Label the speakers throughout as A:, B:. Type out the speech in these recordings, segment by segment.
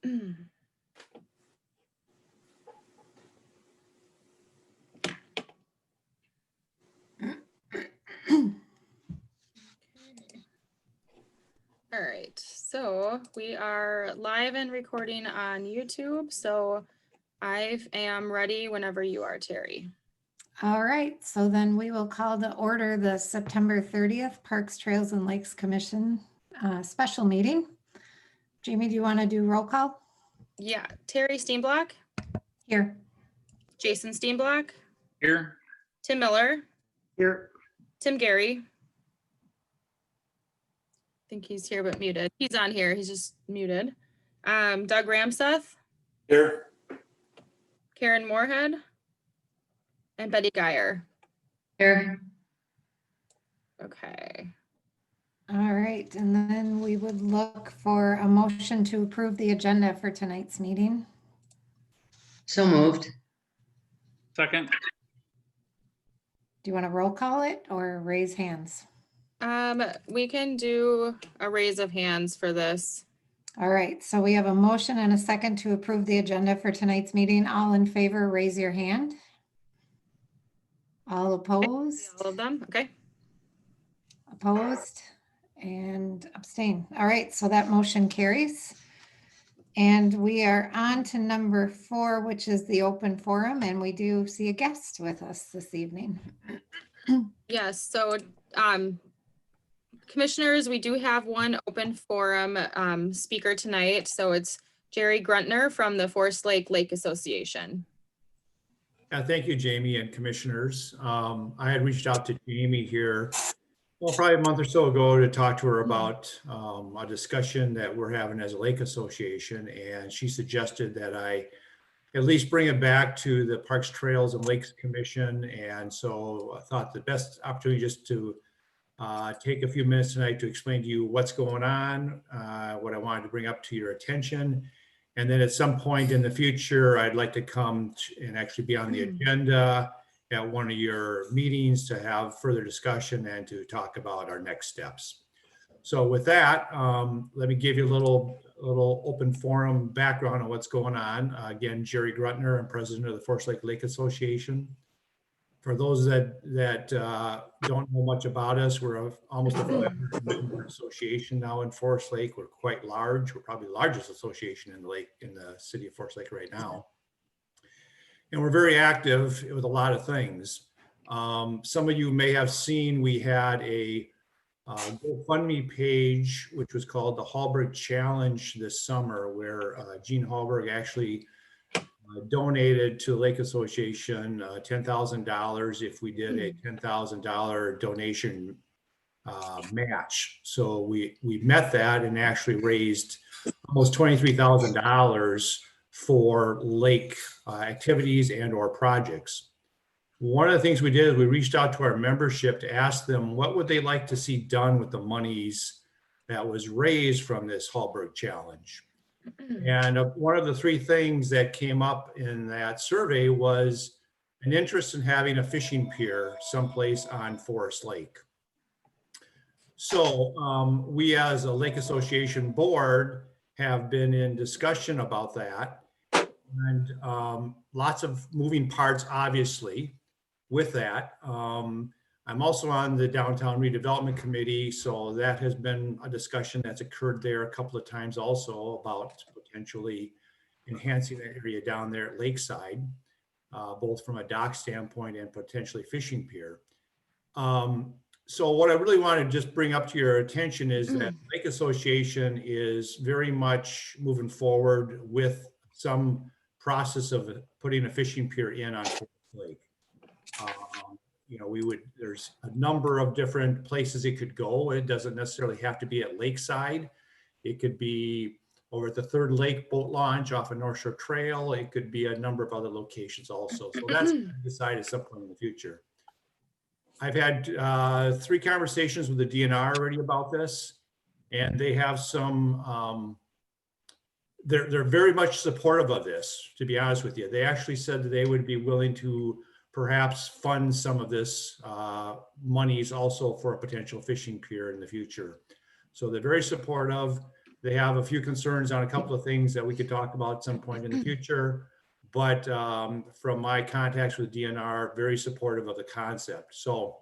A: All right, so we are live and recording on YouTube. So I am ready whenever you are, Terry.
B: All right, so then we will call to order the September 30th Parks, Trails, and Lakes Commission special meeting. Jamie, do you want to do roll call?
A: Yeah, Terry Steenblock,
B: Here.
A: Jason Steenblock,
C: Here.
A: Tim Miller,
C: Here.
A: Tim Gary. I think he's here but muted. He's on here, he's just muted. Doug Ramseth.
C: Here.
A: Karen Moorhead. And Betty Geyer.
D: Here.
A: Okay.
B: All right, and then we would look for a motion to approve the agenda for tonight's meeting.
D: So moved.
C: Second.
B: Do you want to roll call it or raise hands?
A: We can do a raise of hands for this.
B: All right, so we have a motion and a second to approve the agenda for tonight's meeting. All in favor, raise your hand. All opposed?
A: All of them, okay.
B: Opposed and abstain. All right, so that motion carries. And we are on to number 4, which is the open forum, and we do see a guest with us this evening.
A: Yes, so commissioners, we do have one open forum speaker tonight. So it's Jerry Gruntner from the Forest Lake Association.
E: Thank you, Jamie and commissioners. I had reached out to Jamie here, well, probably a month or so ago to talk to her about a discussion that we're having as a lake association. And she suggested that I at least bring it back to the Parks, Trails, and Lakes Commission. And so I thought the best opportunity just to take a few minutes tonight to explain to you what's going on, what I wanted to bring up to your attention. And then at some point in the future, I'd like to come and actually be on the agenda at one of your meetings to have further discussion and to talk about our next steps. So with that, let me give you a little open forum background on what's going on. Again, Jerry Gruntner, I'm president of the Forest Lake Association. For those that don't know much about us, we're almost a 500-member association now in Forest Lake. We're quite large. We're probably the largest association in the city of Forest Lake right now. And we're very active with a lot of things. Some of you may have seen we had a GoFundMe page, which was called the Hallberg Challenge this summer, where Gene Hallberg actually donated to the Lake Association $10,000 if we did a $10,000 donation match. So we met that and actually raised almost $23,000 for lake activities and or projects. One of the things we did is we reached out to our membership to ask them what would they like to see done with the monies that was raised from this Hallberg Challenge. And one of the 3 things that came up in that survey was an interest in having a fishing pier someplace on Forest Lake. So we as a Lake Association board have been in discussion about that, and lots of moving parts, obviously, with that. I'm also on the Downtown Redevelopment Committee, so that has been a discussion that's occurred there a couple of times also about potentially enhancing the area down there at Lakeside, both from a dock standpoint and potentially fishing pier. So what I really want to just bring up to your attention is that Lake Association is very much moving forward with some process of putting a fishing pier in on Forest Lake. You know, there's a number of different places it could go. It doesn't necessarily have to be at Lakeside. It could be over at the Third Lake Boat Launch off of North Shore Trail. It could be a number of other locations also. So that's decided at some point in the future. I've had 3 conversations with the DNR already about this, and they have some, they're very much supportive of this, to be honest with you. They actually said that they would be willing to perhaps fund some of this monies also for a potential fishing pier in the future. So they're very supportive. They have a few concerns on a couple of things that we could talk about at some point in the future. But from my contacts with DNR, very supportive of the concept. So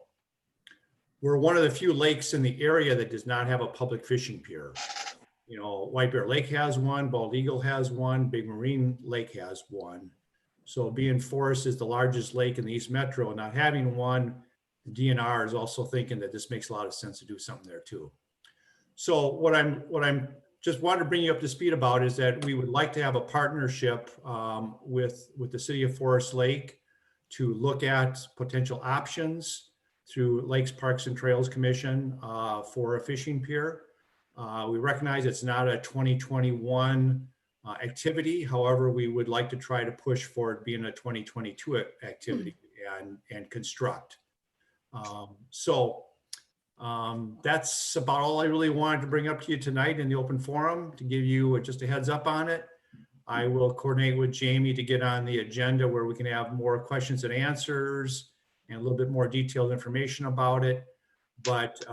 E: we're one of the few lakes in the area that does not have a public fishing pier. You know, White Bear Lake has one, Bald Eagle has one, Big Marine Lake has one. So being Forest is the largest lake in the East Metro, not having one, DNR is also thinking that this makes a lot of sense to do something there too. So what I'm just wanted to bring you up to speed about is that we would like to have a partnership with the city of Forest Lake to look at potential options through Lakes, Parks and Trails Commission for a fishing pier. We recognize it's not a 2021 activity. However, we would like to try to push for it being a 2022 activity and construct. That's about all I really wanted to bring up to you tonight in the open forum, to give you just a heads up on it. I will coordinate with Jamie to get on the agenda where we can have more questions and answers and a little bit more detailed information about it. But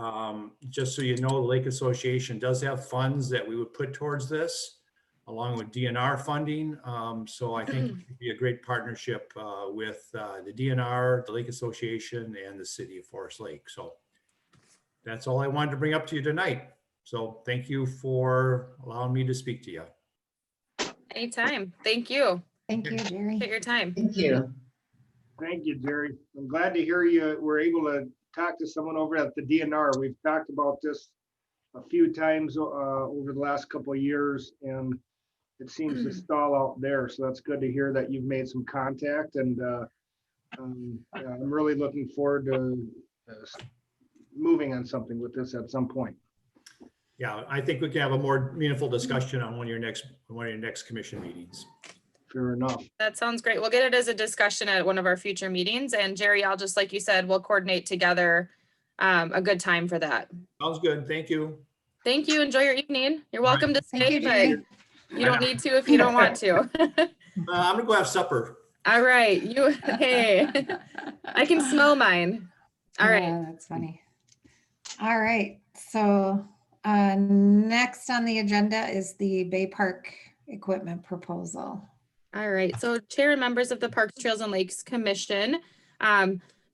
E: just so you know, the Lake Association does have funds that we would put towards this, along with DNR funding. So I think it would be a great partnership with the DNR, the Lake Association, and the city of Forest Lake. So that's all I wanted to bring up to you tonight. So thank you for allowing me to speak to you.
A: Anytime. Thank you.
B: Thank you, Jerry.
A: Take your time.
D: Thank you.
C: Thank you, Jerry. I'm glad to hear you were able to talk to someone over at the DNR. We've talked about this a few times over the last couple of years, and it seems to stall out there. So that's good to hear that you've made some contact, and I'm really looking forward to moving on something with this at some point.
E: Yeah, I think we can have a more meaningful discussion on one of your next commission meetings.
C: Fair enough.
A: That sounds great. We'll get it as a discussion at one of our future meetings. And Jerry, I'll just, like you said, we'll coordinate together a good time for that.
E: Sounds good. Thank you.
A: Thank you. Enjoy your evening. You're welcome to
B: Thank
A: stay,
B: you,
A: but
B: Jerry.
A: you don't need to if you don't want to.
E: I'm gonna go have supper.
A: All right. Hey, I can smell mine. All right.
B: Yeah, that's funny. All right, so next on the agenda is the Bay Park equipment proposal.
A: All right, so Chair and members of the Parks, Trails and Lakes Commission,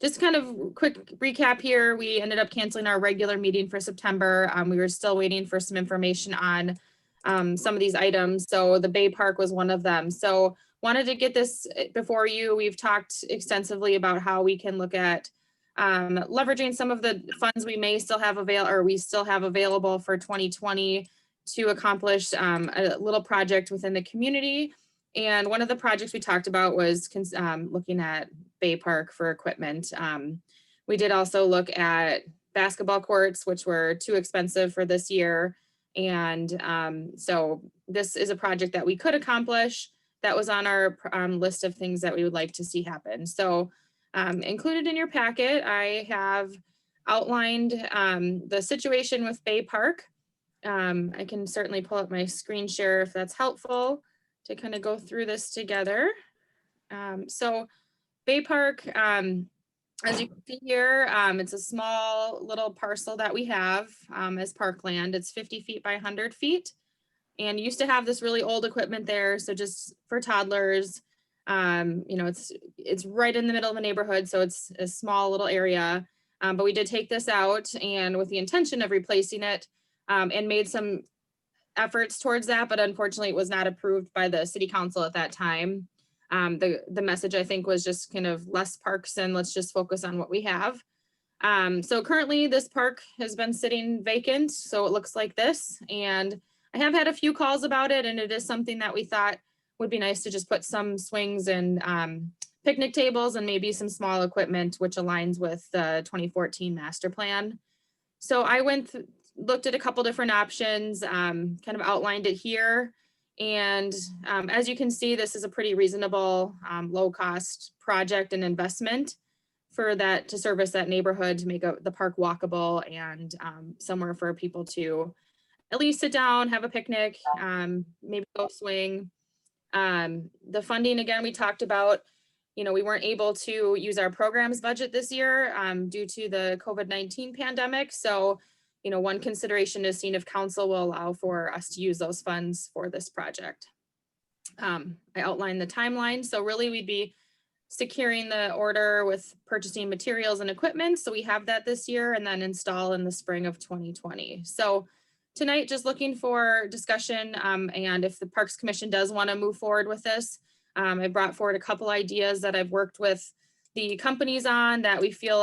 A: just kind of quick recap here. We ended up canceling our regular meeting for September. We were still waiting for some information on some of these items. So the Bay Park was one of them. So wanted to get this before you. We've talked extensively about how we can look at leveraging some of the funds we may still have available for 2020 to accomplish a little project within the community. And one of the projects we talked about was looking at Bay Park for equipment. We did also look at basketball courts, which were too expensive for this year. And so this is a project that we could accomplish that was on our list of things that we would like to see happen. So included in your packet, I have outlined the situation with Bay Park. I can certainly pull up my screen share if that's helpful to kind of go through this together. So Bay Park, as you can see here, it's a small little parcel that we have as parkland. It's 50 feet by 100 feet and used to have this really old equipment there. So just for toddlers, you know, it's right in the middle of a neighborhood. So it's a small little area, but we did take this out and with the intention of replacing it and made some efforts towards that, but unfortunately it was not approved by the city council at that time. The message I think was just kind of less parks and let's just focus on what we have. So currently this park has been sitting vacant. So it looks like this, and I have had a few calls about it, and it is something that we thought would be nice to just put some swings and picnic tables and maybe some small equipment, which aligns with the 2014 master plan. So I looked at a couple different options, kind of outlined it here. And as you can see, this is a pretty reasonable, low cost project and investment for that to service that neighborhood, to make the park walkable and somewhere for people to at least sit down, have a picnic, maybe go swing. The funding, again, we talked about, you know, we weren't able to use our programs budget this year due to the COVID-19 pandemic. So one consideration is seeing if council will allow for us to use those funds for this project. I outlined the timeline. So really we'd be securing the order with purchasing materials and equipment. So we have that this year and then install in the spring of 2020. So tonight, just looking for discussion, and if the Parks Commission does want to move forward with this, I brought forward a couple ideas that I've worked with the companies on that we feel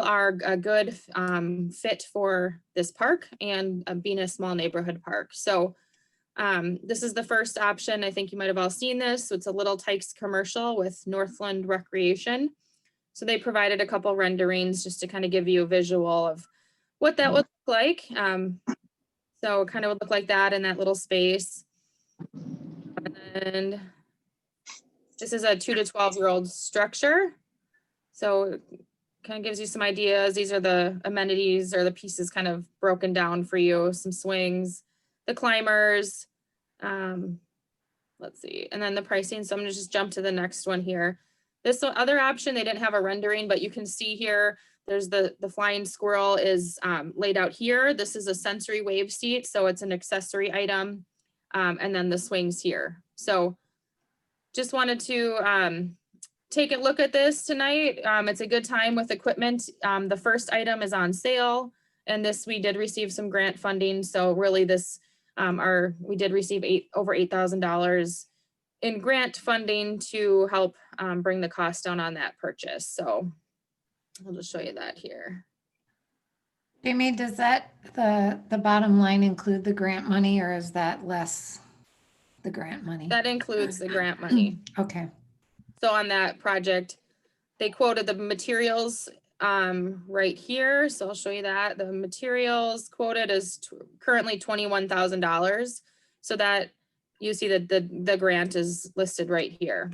A: are a good fit for this park and being a small neighborhood park. So this is the first option. I think you might have all seen this. So it's a Little Tykes commercial with Northland Recreation. So they provided a couple renderings just to kind of give you a visual of what that would look like. So it kind of would look like that in that little space. And this is a 2 to 12-year-old structure. So it kind of gives you some ideas. These are the amenities or the pieces kind of broken down for you. Some swings, the climbers, let's see, and then the pricing. So I'm gonna just jump to the next one here. This other option, they didn't have a rendering, but you can see here, there's the flying squirrel is laid out here. This is a sensory wave seat, so it's an accessory item. And then the swings here. So just wanted to take a look at this tonight. It's a good time with equipment. The first item is on sale, and this we did receive some grant funding. So really this, we did receive over $8,000 in grant funding to help bring the cost down on that purchase. So I'll just show you that here.
B: Jamie, does that, the bottom line include the grant money, or is that less the grant money?
A: That includes the grant money.
B: Okay.
A: So on that project, they quoted the materials right here. So I'll show you that. The materials quoted is currently $21,000. So that you see that the grant is listed right here.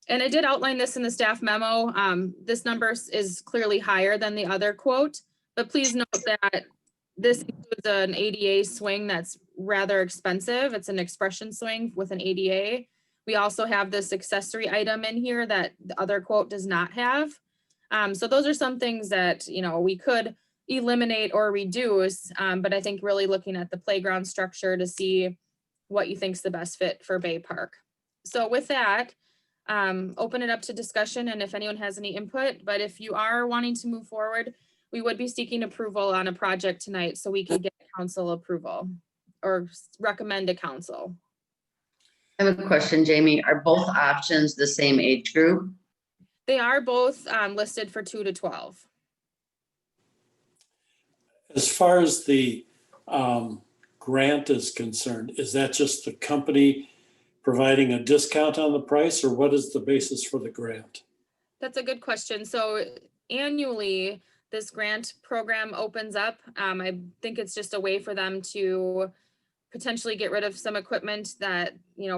A: And I did outline this in the staff memo. This number is clearly higher than the other quote, but please note that this includes an ADA swing that's rather expensive. It's an expression swing with an ADA. We also have this accessory item in here that the other quote does not have. So those are some things that, we could eliminate or reduce, but I think really looking at the playground structure to see what you think is the best fit for Bay Park. So with that, open it up to discussion and if anyone has any input, but if you are wanting to move forward, we would be seeking approval on a project tonight so we can get council approval or recommend to council.
D: I have a question, Jamie. Are both options the same age group?
A: They are both listed for 2 to 12.
F: As far as the grant is concerned, is that just the company providing a discount on the price, or what is the basis for the grant?
A: That's a good question. So annually, this grant program opens up. I think it's just a way for them to potentially get rid of some equipment that,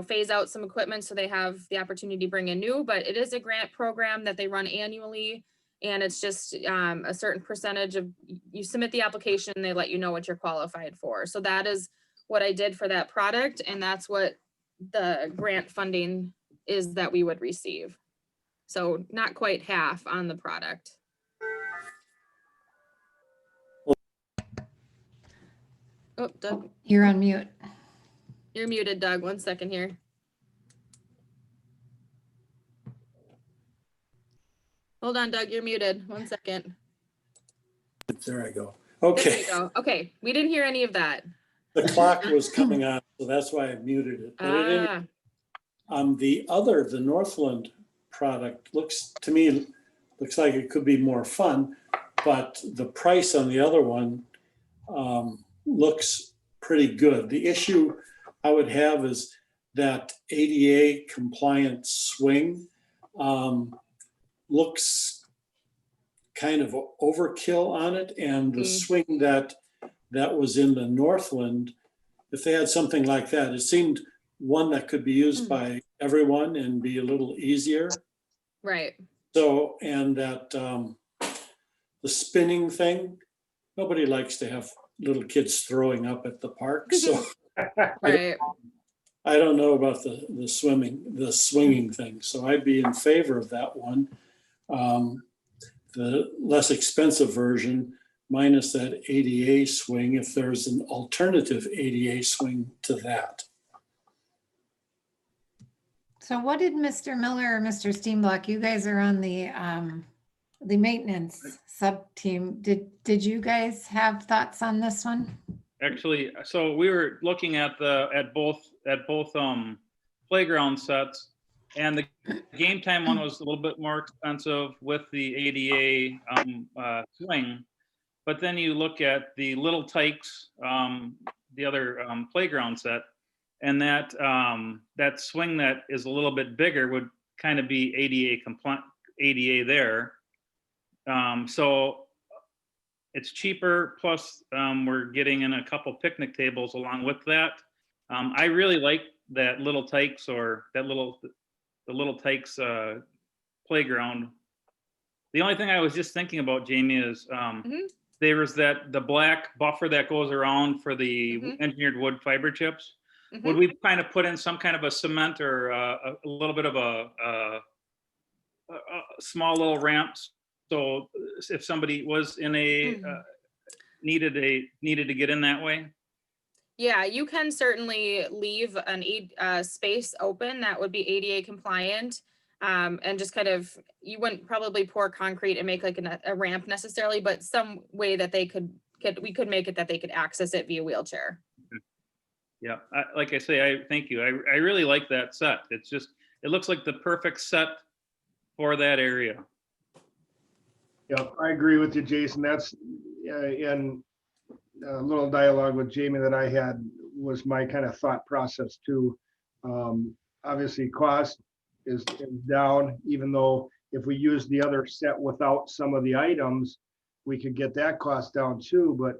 A: phase out some equipment so they have the opportunity to bring in new, but it is a grant program that they run annually. And it's just a certain percentage of, you submit the application, they let you know what you're qualified for. So that is what I did for that product. And that's what the grant funding is that we would receive. So not quite half on the product. Oh, Doug,
B: You're on mute.
A: you're muted, Doug. 1 second here. Hold on, Doug, you're muted. 1 second.
F: There I go.
A: There
F: Okay,
A: you go. Okay, we didn't hear any of that.
F: the clock was coming on, so that's why I muted it. But it didn't. The Northland product looks like it could be more fun, but the price on the other one looks pretty good. The issue I would have is that ADA compliant swing looks kind of overkill on it, and the swing that was in the Northland, if they had something like that, it seemed one that could be used by everyone and be a little easier.
A: Right.
F: So, and that the spinning thing, nobody likes to have little kids throwing up at the park. So
A: Right.
F: I don't know about the swinging thing. So I'd be in favor of that one. The less expensive version minus that ADA swing, if there's an alternative ADA swing to that.
B: So what did Mr. Miller or Mr. Steenblock, you guys are on the maintenance sub-team. Did you guys have thoughts on this one?
G: Actually, so we were looking at both playground sets, and the game time one was a little bit more expensive with the ADA swing. But then you look at the Little Tykes, the other playground set, and that swing that is a little bit bigger would kind of be ADA compliant, ADA there. So it's cheaper, plus we're getting in a couple picnic tables along with that. I really like that Little Tykes, or the Little Tykes playground. The only thing I was just thinking about, Jamie, is there was the black buffer that goes around for the engineered wood fiber chips. Would we kind of put in some kind of a cement or a little bit of a small little ramps? So if somebody was in a needed to get in that way?
A: Yeah, you can certainly leave an space open that would be ADA compliant. And just kind of, you wouldn't probably pour concrete and make like a ramp necessarily, but some way that we could make it that they could access it via wheelchair.
G: Yeah, like I say, thank you. I really like that set. It looks like the perfect set for that area.
C: Yeah, I agree with you, Jason. That's in a little dialogue with Jamie that I had was my kind of thought process too. Obviously cost is down, even though if we use the other set without some of the items, we could get that cost down too. But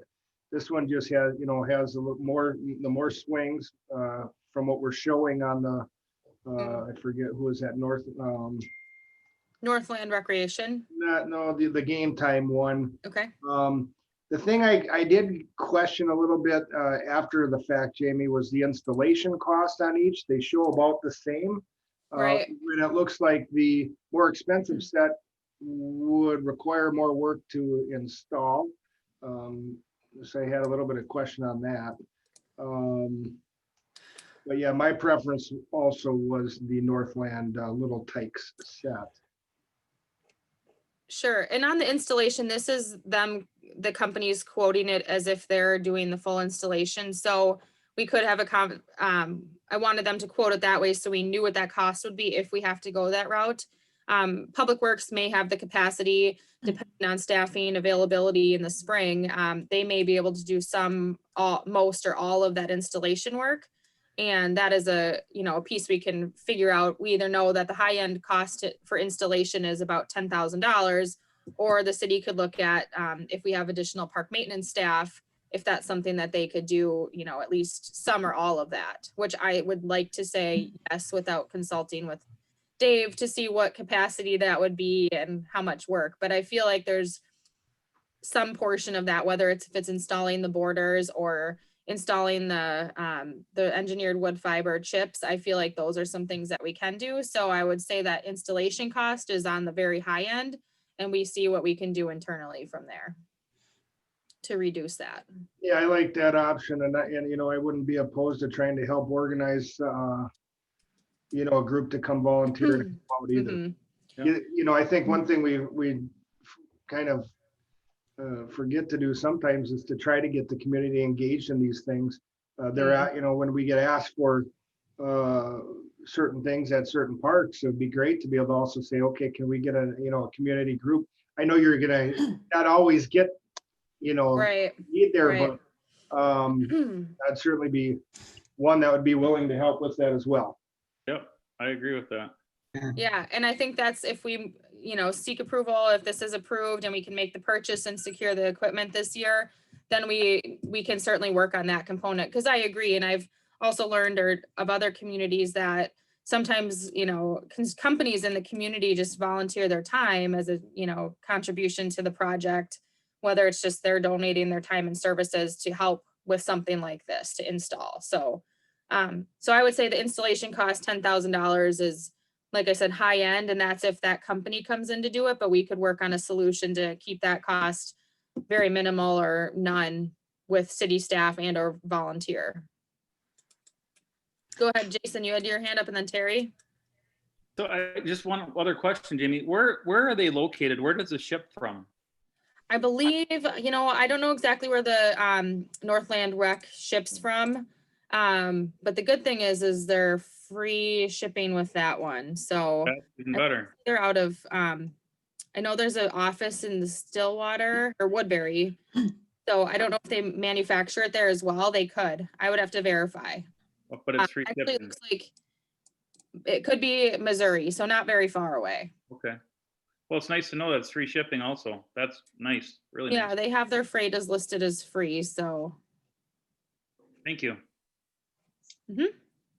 C: this one just has a little more swings from what we're showing on the I forget who is that,
A: Northland Recreation.
C: The game time one.
A: Okay.
C: The thing I did question a little bit after the fact, Jamie, was the installation cost on each. They show about the same.
A: Right.
C: And it looks like the more expensive set would require more work to install. So I had a little bit of question on that. But yeah, my preference also was the Northland Little Tykes set.
A: Sure. And on the installation, this is the company's quoting it as if they're doing the full installation. So we could have I wanted them to quote it that way so we knew what that cost would be if we have to go that route. Public Works may have the capacity, depending on staffing availability in the spring. They may be able to do most or all of that installation work. And that is a piece we can figure out. We either know that the high end cost for installation is about $10,000, or the city could look at if we have additional park maintenance staff, if that's something that they could do, at least some or all of that, which I would like to say yes, without consulting with Dave to see what capacity that would be and how much work. But I feel like there's some portion of that, whether if it's installing the borders or installing the engineered wood fiber chips, I feel like those are some things that we can do. So I would say that installation cost is on the very high end, and we see what we can do internally from there to reduce that.
C: Yeah, I like that option, and I wouldn't be opposed to trying to help organize a group to come volunteer to come out either. I think one thing we kind of forget to do sometimes is to try to get the community engaged in these things. When we get asked for certain things at certain parks, it'd be great to be able to also say, okay, can we get a community group? I know you're gonna not always get
A: Right.
C: need there,
A: Right.
C: but I'd certainly be one that would be willing to help with that as well.
G: Yep, I agree with that.
A: Yeah, and I think that's if we, seek approval, if this is approved and we can make the purchase and secure the equipment this year, then we can certainly work on that component. Because I agree, and I've also learned of other communities that sometimes, companies in the community just volunteer their time as a, contribution to the project, whether it's just they're donating their time and services to help with something like this to install. So I would say the installation cost $10,000 is, like I said, high end, and that's if that company comes in to do it, but we could work on a solution to keep that cost very minimal or none with city staff and or volunteer. Go ahead, Jason, you had your hand up, and then Terry.
G: So I just one other question, Jamie. Where are they located? Where does it ship from?
A: I believe, I don't know exactly where the Northland Rec ships from. But the good thing is they're free shipping with that one. So
G: That's even better.
A: they're out of, I know there's an office in the Stillwater or Woodbury. So I don't know if they manufacture it there as well. They could. I would have to verify.
G: But it's free
A: Actually, it
G: shipping.
A: looks like it could be Missouri, so not very far away.
G: Okay. Well, it's nice to know that it's free shipping also. That's nice, really
A: Yeah,
G: nice.
A: they have their freight as listed as free, so.
G: Thank you.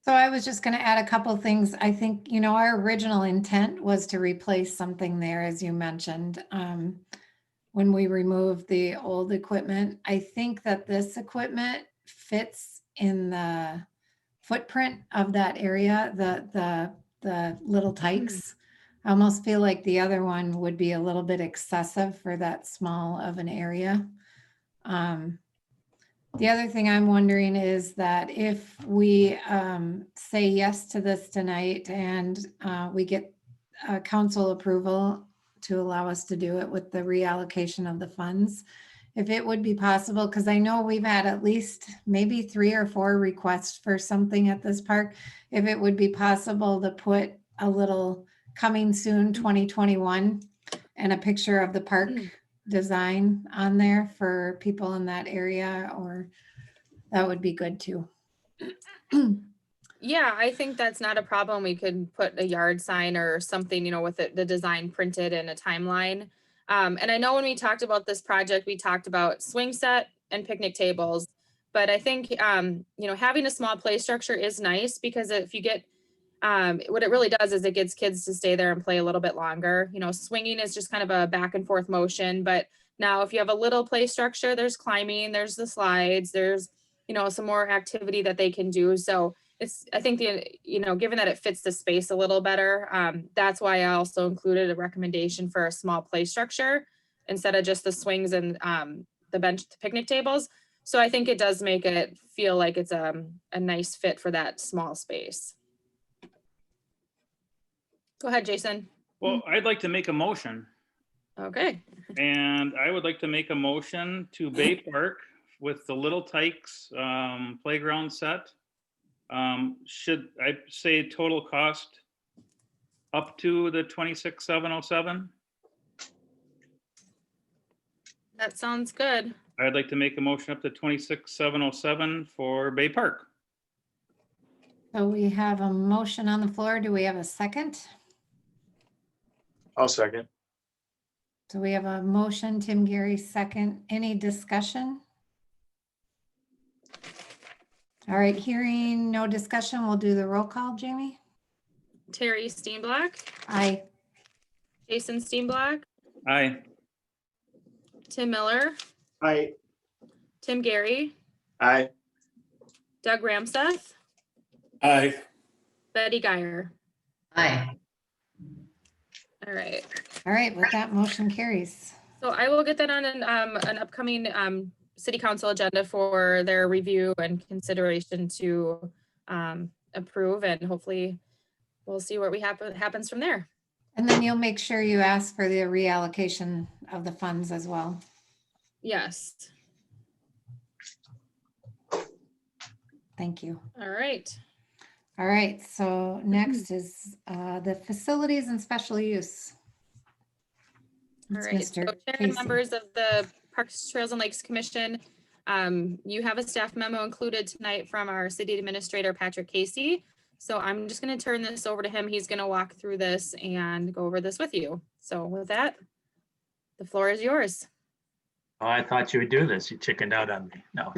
B: So I was just going to add a couple things. I think, our original intent was to replace something there, as you mentioned, when we removed the old equipment. I think that this equipment fits in the footprint of that area, the little tykes. I almost feel like the other one would be a little bit excessive for that small of an area. The other thing I'm wondering is that if we say yes to this tonight and we get council approval to allow us to do it with the reallocation of the funds, if it would be possible, because I know we've had at least maybe 3 or 4 requests for something at this park, if it would be possible to put a little coming soon 2021 and a picture of the park design on there for people in that area, or that would be good too.
A: Yeah, I think that's not a problem. We could put a yard sign or something, with the design printed in a timeline. And I know when we talked about this project, we talked about swing set and picnic tables. But I think, having a small play structure is nice, because if you get, what it really does is it gets kids to stay there and play a little bit longer. Swinging is just kind of a back and forth motion. But now if you have a little play structure, there's climbing, there's the slides, there's, some more activity that they can do. So I think given that it fits the space a little better, that's why I also included a recommendation for a small play structure instead of just the swings and the bench, the picnic tables. So I think it does make it feel like it's a nice fit for that small space. Go ahead, Jason.
G: Well, I'd like to make a motion,
A: Okay.
G: and I would like to make a motion to Bay Park with the Little Tykes playground set. Should I say total cost up to the 26,707?
A: That sounds good.
G: I'd like to make a motion up to 26,707 for Bay Park.
B: So we have a motion on the floor. Do we have a second?
H: I'll second.
B: So we have a motion, Tim Gary, second. Any discussion? All right, hearing no discussion, we'll do the roll call, Jamie.
A: Terry Steenblack,
B: Aye.
A: Jason Steenblack,
G: Aye.
A: Tim Miller,
C: I,
A: Tim Gary,
H: Aye.
A: Doug Ramseth,
F: Aye.
A: Betty Geyer.
D: Aye.
A: All right.
B: All right, with that, motion carries.
A: So I will get that on an upcoming city council agenda for their review and consideration to approve, and hopefully we'll see what happens from there.
B: And then you'll make sure you ask for the reallocation of the funds as well.
A: Yes.
B: Thank you.
A: All right.
B: All right, so next is the facilities and special use.
A: All
B: It's
A: right. So
B: Mr.
A: Chair and
B: Casey.
A: members of the Parks, Trails and Lakes Commission, you have a staff memo included tonight from our city administrator, Patrick Casey. So I'm just going to turn this over to him. He's going to walk through this and go over this with you. So with that, the floor is yours.
I: Oh, I thought you would do this. You chickened out on me. No.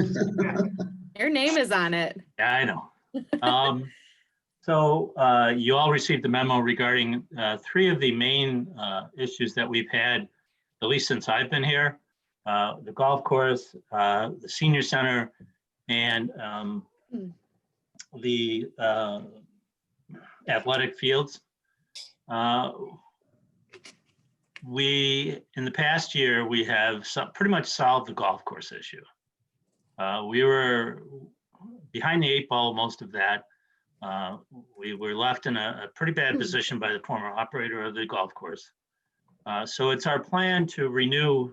A: Your name is on it.
I: Yeah, I know. So you all received the memo regarding 3 of the main issues that we've had, at least since I've been here. The golf course, the senior center, and the athletic fields. in the past year, we have pretty much solved the golf course issue. We were behind the 8 ball most of that. We were left in a pretty bad position by the former operator of the golf course. So it's our plan to renew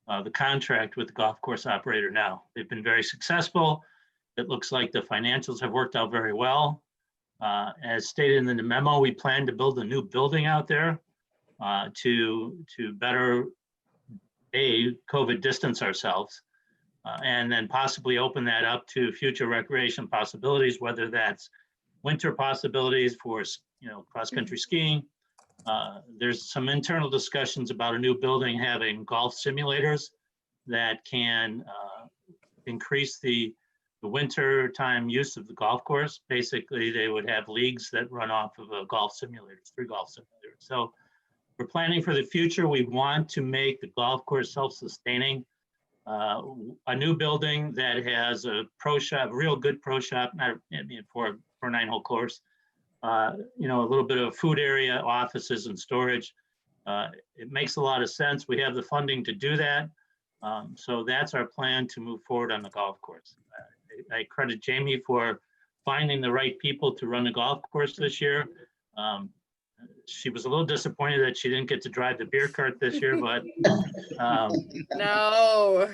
I: the contract with the golf course operator now. They've been very successful. It looks like the financials have worked out very well. As stated in the memo, we plan to build a new building out there to better COVID distance ourselves, and then possibly open that up to future recreation possibilities, whether that's winter possibilities for cross-country skiing. There's some internal discussions about a new building having golf simulators that can increase the winter time use of the golf course. Basically, they would have leagues that run off of a golf simulators, 3 golf simulators. So we're planning for the future. We want to make the golf course self-sustaining. A new building that has a pro shop, a real good pro shop, for a 9-hole course. A little bit of food area, offices and storage. It makes a lot of sense. We have the funding to do that. So that's our plan to move forward on the golf course. I credit Jamie for finding the right people to run the golf course this year. She was a little disappointed that she didn't get to drive the beer cart this year, but
A: No.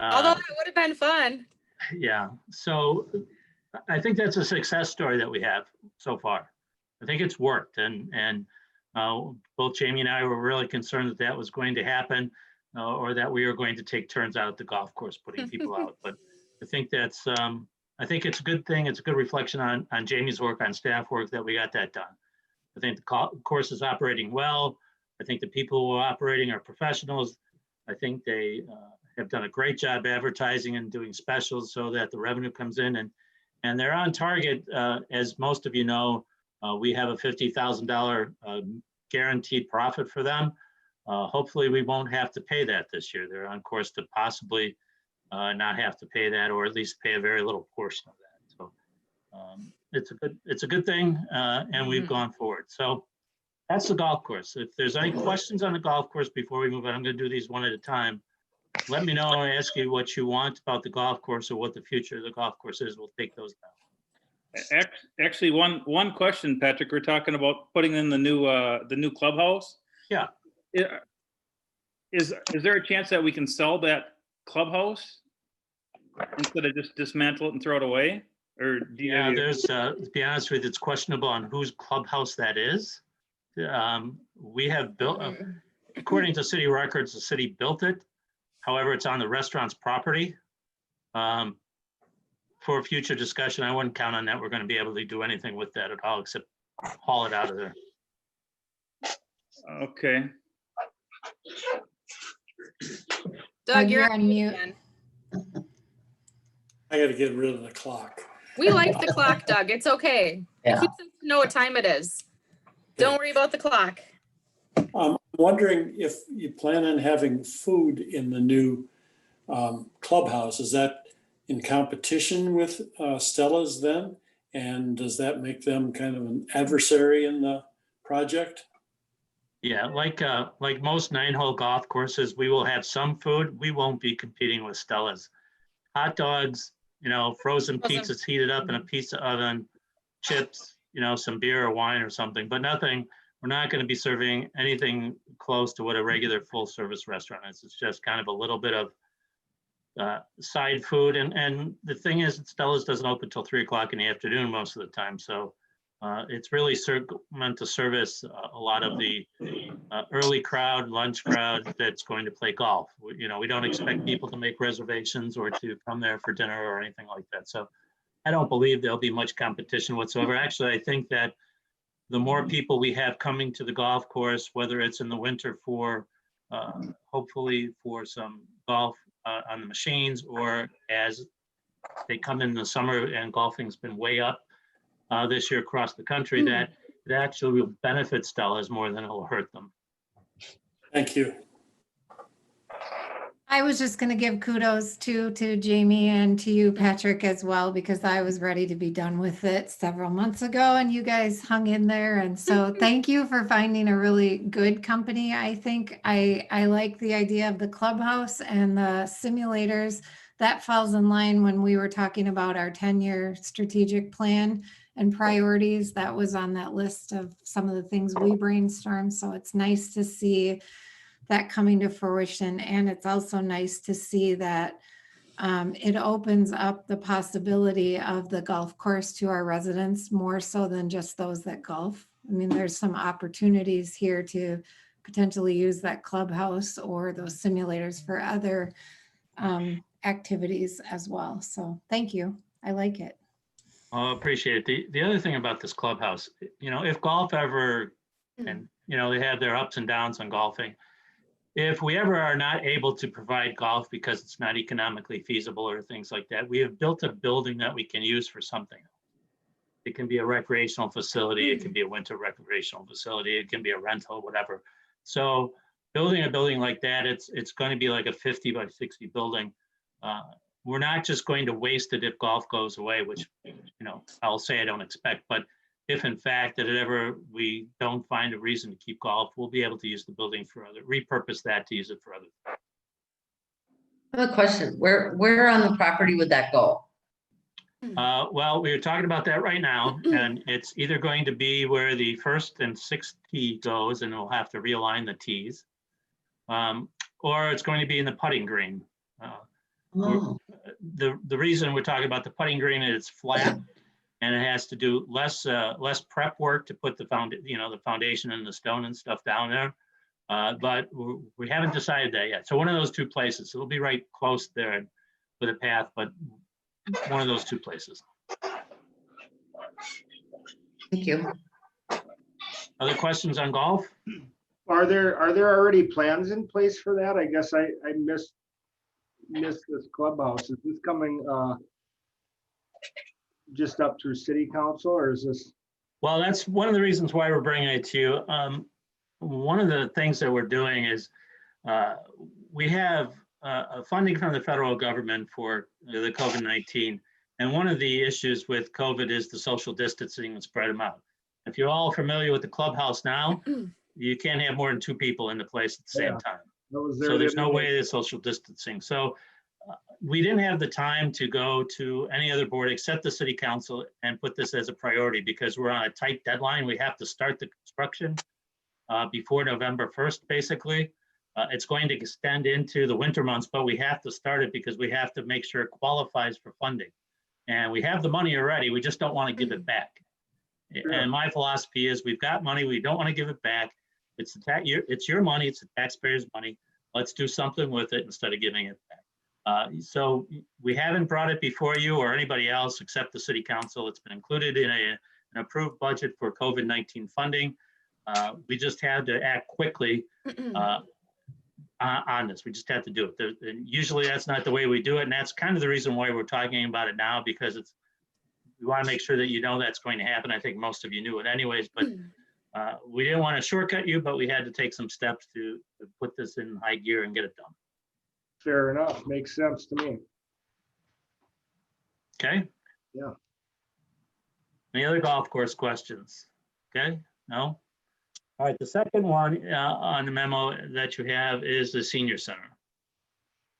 A: Although it would have been fun.
I: yeah. So I think that's a success story that we have so far. I think it's worked, and both Jamie and I were really concerned that that was going to happen, or that we were going to take turns out at the golf course putting people out. But I think that's I think it's a good thing. It's a good reflection on Jamie's work, on staff work, that we got that done. I think the course is operating well. I think the people who are operating are professionals. I think they have done a great job advertising and doing specials so that the revenue comes in, and they're on target. As most of you know, we have a $50,000 guaranteed profit for them. Hopefully we won't have to pay that this year. They're on course to possibly not have to pay that, or at least pay a very little portion of that. So it's a good thing, and we've gone forward. So that's the golf course. If there's any questions on the golf course before we move on, I'm going to do these one at a time. Let me know and ask you what you want about the golf course or what the future of the golf course is. We'll take those down.
G: Actually, one question, Patrick. We're talking about putting in the new clubhouse.
I: Yeah.
G: Is there a chance that we can sell that clubhouse instead of just dismantle it and throw it away? Or do you?
I: Yeah, there's to be honest with you, it's questionable on whose clubhouse that is. We have built, according to city records, the city built it. However, it's on the restaurant's property. For future discussion, I wouldn't count on that. We're going to be able to do anything with that at all except haul it out of there.
G: Okay.
A: Doug,
B: you're on mute.
A: again.
F: I got to get rid of the clock.
A: We like the clock, Doug. It's okay. It
D: Yeah.
A: keeps us to know what time it is. Don't worry about the clock.
F: I'm wondering if you plan on having food in the new clubhouse. Is that in competition with Stella's then? And does that make them kind of an adversary in the project?
I: Yeah, like most 9-hole golf courses, we will have some food. We won't be competing with Stella's. Hot dogs, frozen pizzas heated up in a pizza oven, chips, some beer or wine or something, but nothing. We're not going to be serving anything close to what a regular full service restaurant is. It's just kind of a little bit of side food. And the thing is, Stella's doesn't open until 3 o'clock in the afternoon most of the time. So it's really meant to service a lot of the early crowd, lunch crowd that's going to play golf. We don't expect people to make reservations or to come there for dinner or anything like that. So I don't believe there'll be much competition whatsoever. Actually, I think that the more people we have coming to the golf course, whether it's in the winter for hopefully for some golf on the machines, or as they come in the summer and golfing's been way up this year across the country, that it actually will benefit Stella's more than it will hurt them.
F: Thank you.
B: I was just going to give kudos to Jamie and to you, Patrick, as well, because I was ready to be done with it several months ago and you guys hung in there. And so thank you for finding a really good company. I think I like the idea of the clubhouse and the simulators. That falls in line when we were talking about our 10-year strategic plan and priorities. That was on that list of some of the things we brainstormed. So it's nice to see that coming to fruition. And it's also nice to see that it opens up the possibility of the golf course to our residents more so than just those that golf. I mean, there's some opportunities here to potentially use that clubhouse or those simulators for other activities as well. So thank you. I like it.
I: I appreciate it. The other thing about this clubhouse, if golf ever, and, they have their ups and downs on golfing. If we ever are not able to provide golf because it's not economically feasible or things like that, we have built a building that we can use for something. It can be a recreational facility, it can be a winter recreational facility, it can be a rental, whatever. So building a building like that, it's going to be like a 50 by 60 building. We're not just going to waste it if golf goes away, which, I'll say I don't expect, but if in fact that we don't find a reason to keep golf, we'll be able to use the building for repurpose that to use it for other things.
D: I have a question. Where on the property would that go?
I: Well, we're talking about that right now, and it's either going to be where the first and sixth tee goes, and we'll have to realign the tees, or it's going to be in the putting green. The reason we're talking about the putting green is it's flat, and it has to do less prep work to put the foundation and the stone and stuff down there. But we haven't decided that yet. So one of those two places. It'll be right close there with a path, but one of those two places.
D: Thank you.
I: Other questions on golf?
C: Are there already plans in place for that? I guess I missed this clubhouse. Is this coming just up through city council, or is this?
I: Well, that's one of the reasons why we're bringing it to you. One of the things that we're doing is we have funding from the federal government for the COVID-19. And one of the issues with COVID is the social distancing and spread them out. If you're all familiar with the clubhouse now, you can't have more than 2 people in the place at the same time. So there's no way to social distancing. So we didn't have the time to go to any other board except the city council and put this as a priority because we're on a tight deadline. We have to start the construction before November 1st, basically. It's going to extend into the winter months, but we have to start it because we have to make sure it qualifies for funding. And we have the money already, we just don't want to give it back. Sure. And my philosophy is we've got money, we don't want to give it back. It's your money, it's the taxpayers' money. Let's do something with it instead of giving it back. So we haven't brought it before you or anybody else except the city council. It's been included in an approved budget for COVID-19 funding. We just had to act quickly on this. We just have to do it. And usually that's not the way we do it. And that's kind of the reason why we're talking about it now, because we want to make sure that you know that's going to happen. I think most of you knew it anyways, but we didn't want to shortcut you, but we had to take some steps to put this in high gear and get it done.
C: Fair enough. Makes sense to me.
I: Okay.
C: Yeah.
I: Any other golf course questions? Okay, no? All right, the second one on the memo that you have is the senior center.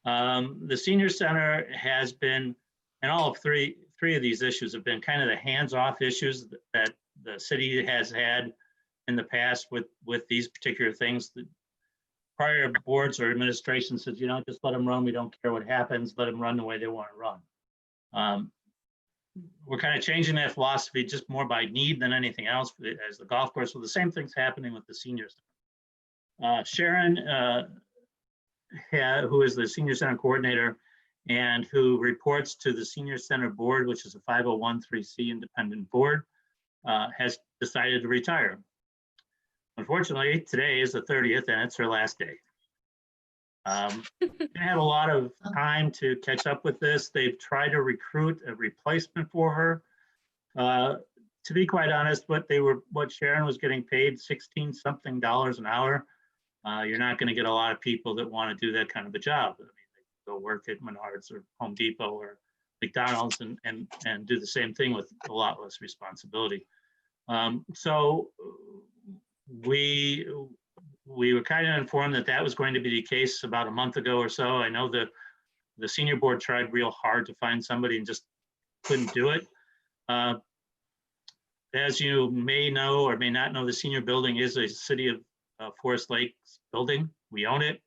I: The senior center has been, and all of three of these issues have been kind of the hands-off issues that the city has had in the past with these particular things. The prior boards or administration says, just let them run. We don't care what happens. Let them run the way they want to run. We're kind of changing that philosophy just more by need than anything else as the golf course. Well, the same thing's happening with the seniors. Sharon, who is the senior center coordinator and who reports to the senior center board, which is a 501(c) independent board, has decided to retire. Unfortunately, today is the 30th and it's her last day. They had a lot of time to catch up with this. They've tried to recruit a replacement for her. To be quite honest, what Sharon was getting paid, $16-something an hour. You're not going to get a lot of people that want to do that kind of a job. I mean, go work at Menards or Home Depot or McDonald's and do the same thing with a lot less responsibility. So we were kind of informed that that was going to be the case about a month ago or so. I know the senior board tried real hard to find somebody and just couldn't do it. As you may know or may not know, the senior building is a City of Forest Lakes building. We own it.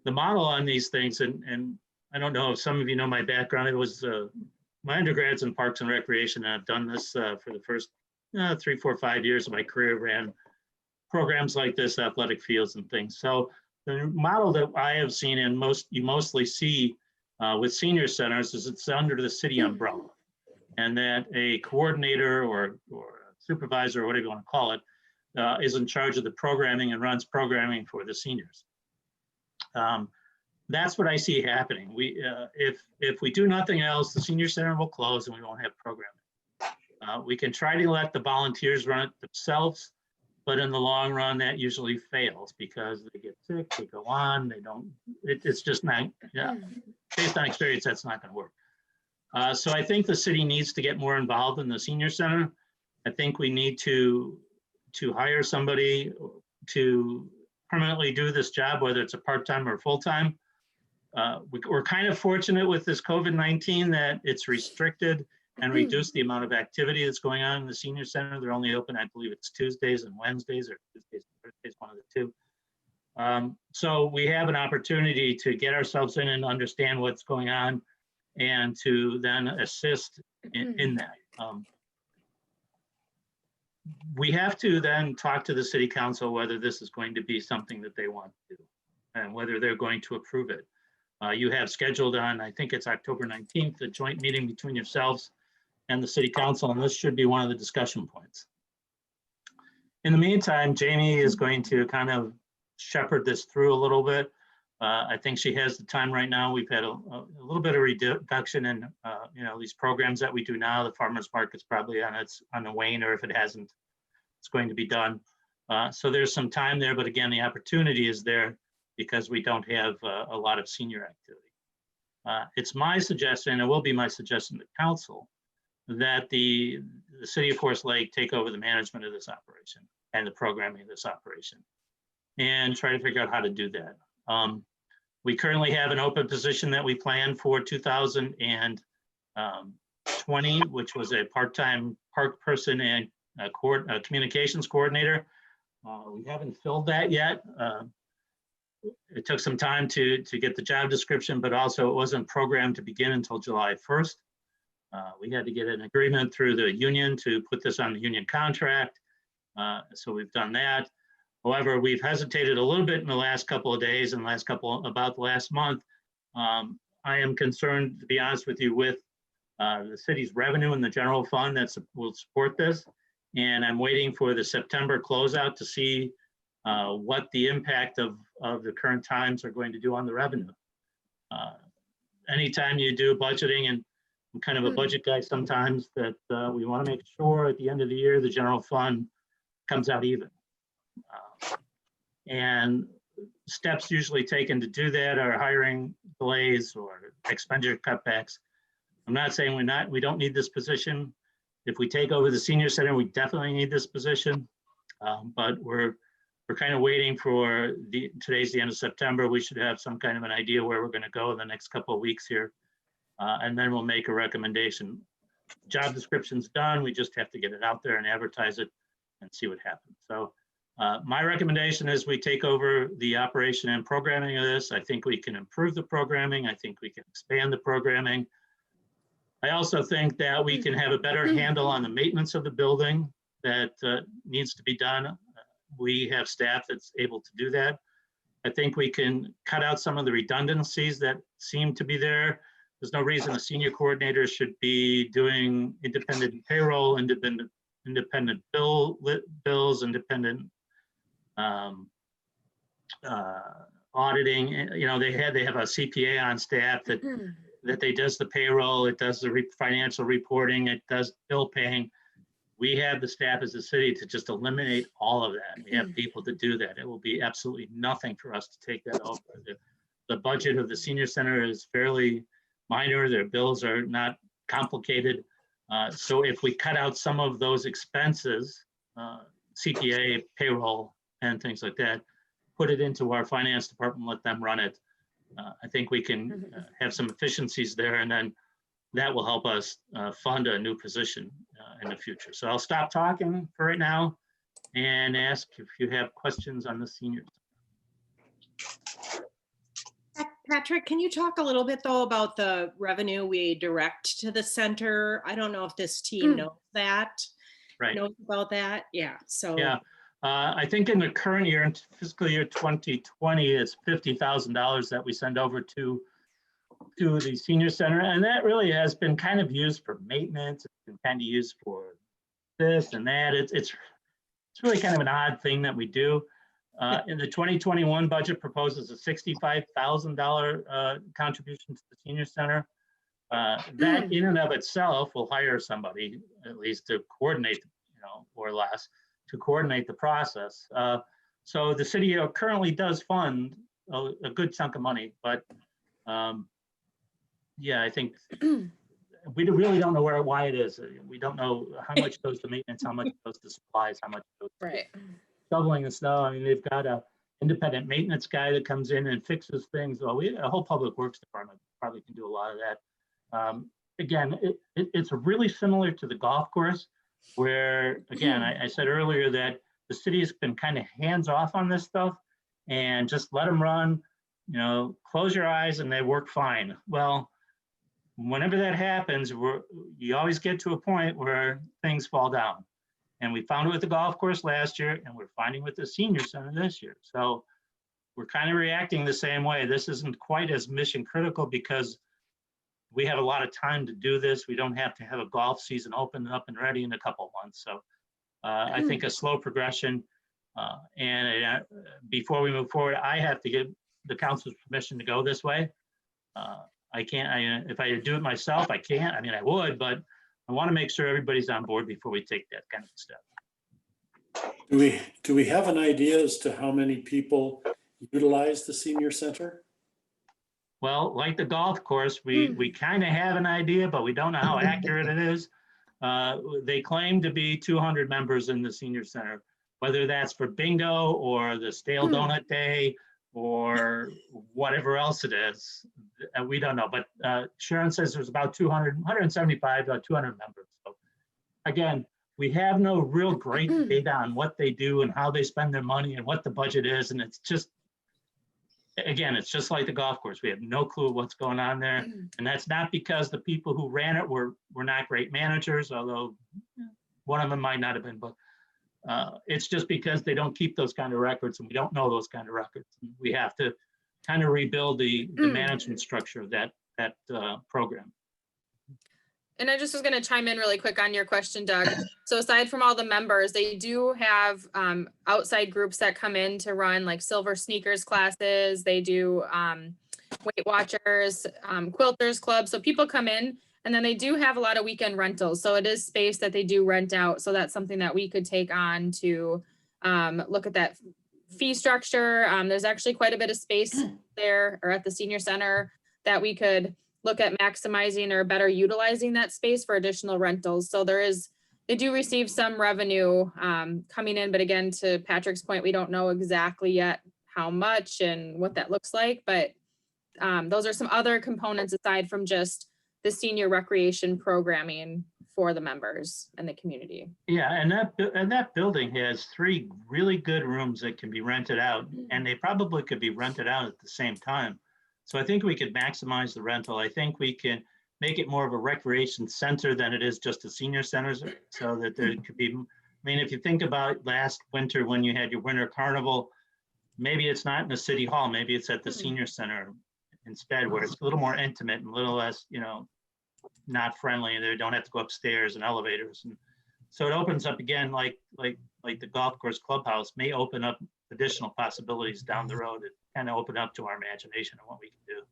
I: The model on these things, and I don't know if some of you know my background, it was my undergrad's in Parks and Recreation, and I've done this for the first 3, 4, 5 years of my career, ran programs like this, athletic fields and things. So the model that I have seen and you mostly see with senior centers is it's under the city umbrella, and that a coordinator or a supervisor or whatever you want to call it is in charge of the programming and runs programming for the seniors. That's what I see happening. If we do nothing else, the senior center will close and we won't have programming. We can try to let the volunteers run it themselves, but in the long run, that usually fails because they get sick, they go on, they don't, it's just not, based on experience, that's not gonna work. So I think the city needs to get more involved in the senior center. I think we need to hire somebody to permanently do this job, whether it's a part-time or full-time. We're kind of fortunate with this COVID-19 that it's restricted and reduced the amount of activity that's going on in the senior center. They're only open, I believe it's Tuesdays and Wednesdays, or Tuesdays and Thursdays, one of the two. So we have an opportunity to get ourselves in and understand what's going on and to then assist in that. We have to then talk to the city council whether this is going to be something that they want to do and whether they're going to approve it. You have scheduled on, I think it's October 19th, a joint meeting between yourselves and the city council, and this should be one of the discussion points. In the meantime, Jamie is going to kind of shepherd this through a little bit. I think she has the time right now. We've had a little bit of reduction in these programs that we do now. The farmers market's probably on the wane, or if it hasn't, it's going to be done. So there's some time there, but again, the opportunity is there because we don't have a lot of senior activity. It's my suggestion, it will be my suggestion to council, that the City of Forest Lake take over the management of this operation and the programming of this operation and try to figure out how to do that. We currently have an open position that we planned for 2020, which was a part-time park person and a communications coordinator. We haven't filled that yet. It took some time to get the job description, but also it wasn't programmed to begin until July 1st. We had to get an agreement through the union to put this on the union contract. So we've done that. However, we've hesitated a little bit in the last couple of days and about the last month. I am concerned, to be honest with you, with the city's revenue in the general fund that will support this. And I'm waiting for the September closeout to see what the impact of the current times are going to do on the revenue. Anytime you do budgeting, and I'm kind of a budget guy sometimes, that we want to make sure at the end of the year, the general fund comes out even. And steps usually taken to do that are hiring delays or expenditure cutbacks. I'm not saying we don't need this position. If we take over the senior center, we definitely need this position. But we're kind of waiting for today's the end of September. We should have some kind of an idea where we're going to go in the next couple of weeks here. And then we'll make a recommendation. Job description's done. We just have to get it out there and advertise it and see what happens. So my recommendation is we take over the operation and programming of this. I think we can improve the programming. I think we can expand the programming. I also think that we can have a better handle on the maintenance of the building that needs to be done. We have staff that's able to do that. I think we can cut out some of the redundancies that seem to be there. There's no reason a senior coordinator should be doing independent payroll, independent bills, independent auditing. You know, they have a CPA on staff that does the payroll, it does the financial reporting, it does bill paying. We have the staff as a city to just eliminate all of that. We have people to do that. It will be absolutely nothing for us to take that over. the budget of the senior center is fairly minor. Their bills are not complicated. So if we cut out some of those expenses, CPA, payroll, and things like that, put it into our finance department, let them run it. I think we can have some efficiencies there, and then that will help us fund a new position in the future. So I'll stop talking for right now and ask if you have questions on the seniors.
H: Patrick, can you talk a little bit though about the revenue we direct to the center? I don't know if this team knows that.
I: Right.
H: Knows about that. Yeah. So
I: Yeah. I think in the current year, in fiscal year 2020, it's $50,000 that we send over to the senior center. And that really has been kind of used for maintenance. It's been kind of used for this and that. It's really kind of an odd thing that we do. In the 2021 budget proposes a $65,000 contribution to the senior center. That in and of itself will hire somebody at least to coordinate, or less, to coordinate the process. So the city currently does fund a good chunk of money, but yeah, I think we really don't know why it is. We don't know how much goes to maintenance, how much goes to supplies, how much goes to
A: Right.
I: shoveling the snow. I mean, they've got a independent maintenance guy that comes in and fixes things. Well, a whole public works department probably can do a lot of that. Again, it's really similar to the golf course, where, again, I said earlier that the city has been kind of hands off on this stuff and just let them run, close your eyes and they work fine. Well, whenever that happens, you always get to a point where things fall down. And we found it with the golf course last year, and we're finding with the senior center this year. So we're kind of reacting the same way. This isn't quite as mission critical because we have a lot of time to do this. We don't have to have a golf season open up and ready in a couple of months. So I think a slow progression. And before we move forward, I have to get the council's permission to go this way. I can't, if I do it myself, I can't. I mean, I would, but I want to make sure everybody's on board before we take that kind of step.
F: Do we have an idea as to how many people utilize the senior center?
I: Well, like the golf course, we kind of have an idea, but we don't know how accurate it is. They claim to be 200 members in the senior center, whether that's for bingo or the stale donut day or whatever else it is. We don't know, but Sharon says there's about 175, 200 members. So again, we have no real great data on what they do and how they spend their money and what the budget is. And it's just, again, it's just like the golf course. We have no clue what's going on there. And that's not because the people who ran it were not great managers, although one of them might not have been, but it's just because they don't keep those kind of records and we don't know those kind of records. We have to kind of rebuild the management structure of that program.
A: And I just was going to chime in really quick on your question, Doug. So aside from all the members, they do have outside groups that come in to run like silver sneakers classes. They do Weight Watchers, Quilters Club. So people come in, and then they do have a lot of weekend rentals. So it is space that they do rent out. So that's something that we could take on to look at that fee structure. There's actually quite a bit of space there or at the senior center that we could look at maximizing or better utilizing that space for additional rentals. So they do receive some revenue coming in, but again, to Patrick's point, we don't know exactly yet how much and what that looks like, but those are some other components aside from just the senior recreation programming for the members and the community.
I: Yeah, and that building has 3 really good rooms that can be rented out, and they probably could be rented out at the same time. So I think we could maximize the rental. I think we can make it more of a recreation center than it is just a senior center, so that there could be, I mean, if you think about last winter when you had your winter carnival, maybe it's not in the city hall, maybe it's at the senior center instead, where it's a little more intimate and a little less, not friendly, and they don't have to go upstairs and elevators. And so it opens up again, like the golf course clubhouse may open up additional possibilities down the road. It kind of open up to our imagination of what we can do.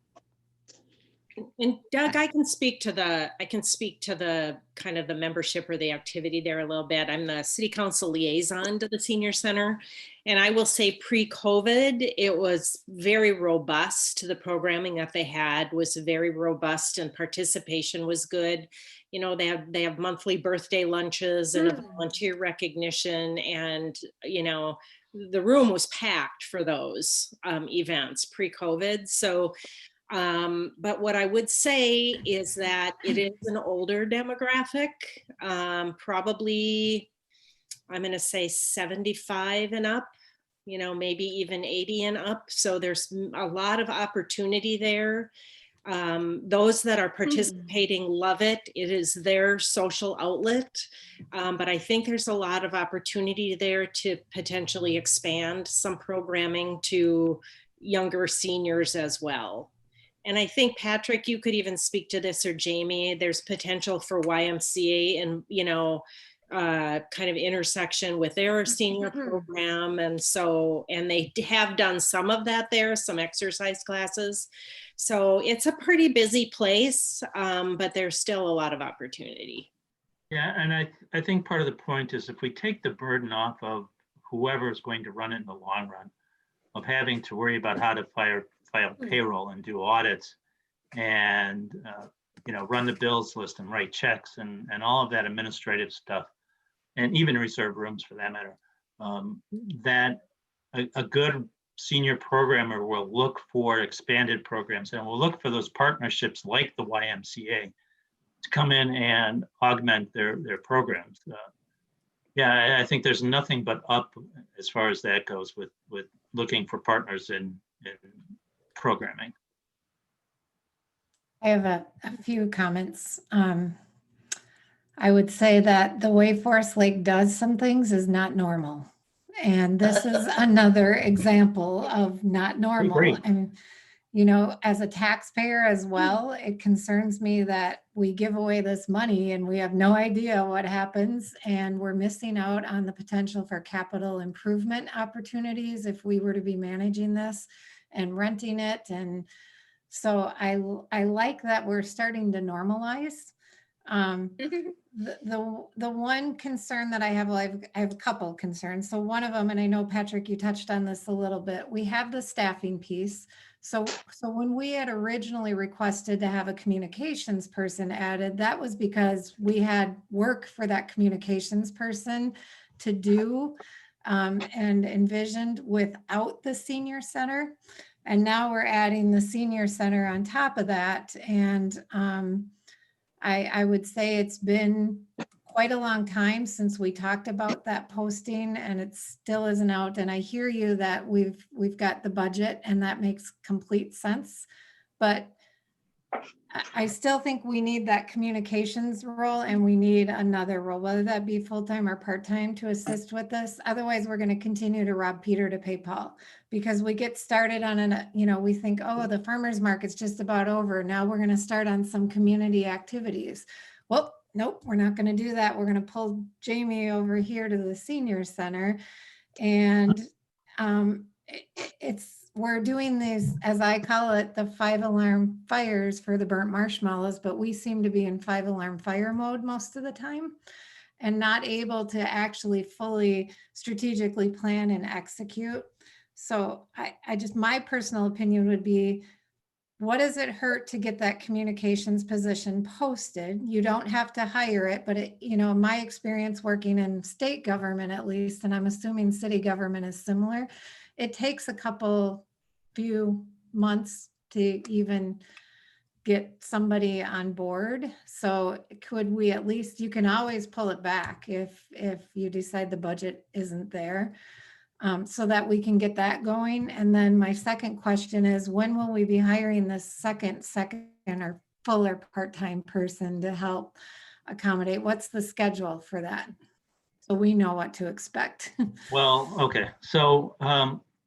H: And Doug, I can speak to the kind of the membership or the activity there a little bit. I'm the city council liaison to the senior center. And I will say pre-COVID, it was very robust. The programming that they had was very robust and participation was good. You know, they have monthly birthday lunches and a volunteer recognition, and, you know, the room was packed for those events pre-COVID. So but what I would say is that it is an older demographic, probably, I'm going to say 75 and up, you know, maybe even 80 and up. So there's a lot of opportunity there. Those that are participating love it. It is their social outlet. But I think there's a lot of opportunity there to potentially expand some programming to younger seniors as well. And I think, Patrick, you could even speak to this, or Jamie, there's potential for YMCA and, you know, kind of intersection with their senior program. And so, and they have done some of that there, some exercise classes. So it's a pretty busy place, but there's still a lot of opportunity.
I: Yeah, and I think part of the point is if we take the burden off of whoever is going to run it in the long run, of having to worry about how to file payroll and do audits and you know, run the bills list and write checks and all of that administrative stuff, and even reserve rooms for that matter, that a good senior programmer will look for expanded programs and will look for those partnerships like the YMCA to come in and augment their programs. Yeah, I think there's nothing but up as far as that goes with looking for partners in programming.
B: I have a few comments. I would say that the way Forest Lake does some things is not normal. And this is another example of not normal.
I: agree.
B: And, you know, as a taxpayer as well, it concerns me that we give away this money and we have no idea what happens, and we're missing out on the potential for capital improvement opportunities if we were to be managing this and renting it. And so I like that we're starting to normalize. The one concern that I have, well, I have a couple concerns. So one of them, and I know, Patrick, you touched on this a little bit, we have the staffing piece. So when we had originally requested to have a communications person added, that was because we had work for that communications person to do and envisioned without the senior center. And now we're adding the senior center on top of that. And I would say it's been quite a long time since we talked about that posting, and it still isn't out. And I hear you that we've got the budget, and that makes complete sense. But I still think we need that communications role, and we need another role, whether that be full-time or part-time, to assist with this. Otherwise, we're going to continue to rob Peter to pay Paul, because we get started on we think, oh, the farmers market's just about over. Now we're going to start on some community activities. Well, nope, we're not going to do that. We're going to pull Jamie over here to the senior center, and we're doing these, as I call it, the 5-alarm fires for the burnt marshmallows, but we seem to be in 5-alarm fire mode most of the time and not able to actually fully strategically plan and execute. So I just, my personal opinion would be, what does it hurt to get that communications position posted? You don't have to hire it, but my experience working in state government, at least, and I'm assuming city government is similar, it takes a few months to even get somebody on board. So could we at least, you can always pull it back if you decide the budget isn't there, so that we can get that going. And then my second question is, when will we be hiring this second or fuller part-time person to help accommodate? What's the schedule for that, so we know what to expect?
I: Well, okay, so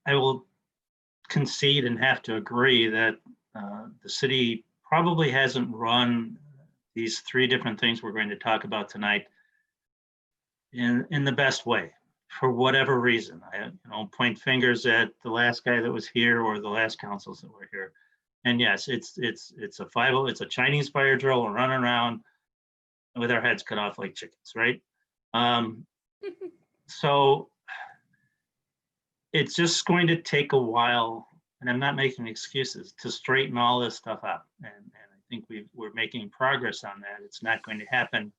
I: I will concede and have to agree that the city probably hasn't run these 3 different things we're going to talk about tonight in the best way, for whatever reason. I don't point fingers at the last guy that was here or the last councils that were here. And yes, it's a Chinese fire drill. We're running around with our heads cut off like chickens, right? So it's just going to take a while, and I'm not making excuses, to straighten all this stuff up. And I think we're making progress on that. It's not going to happen,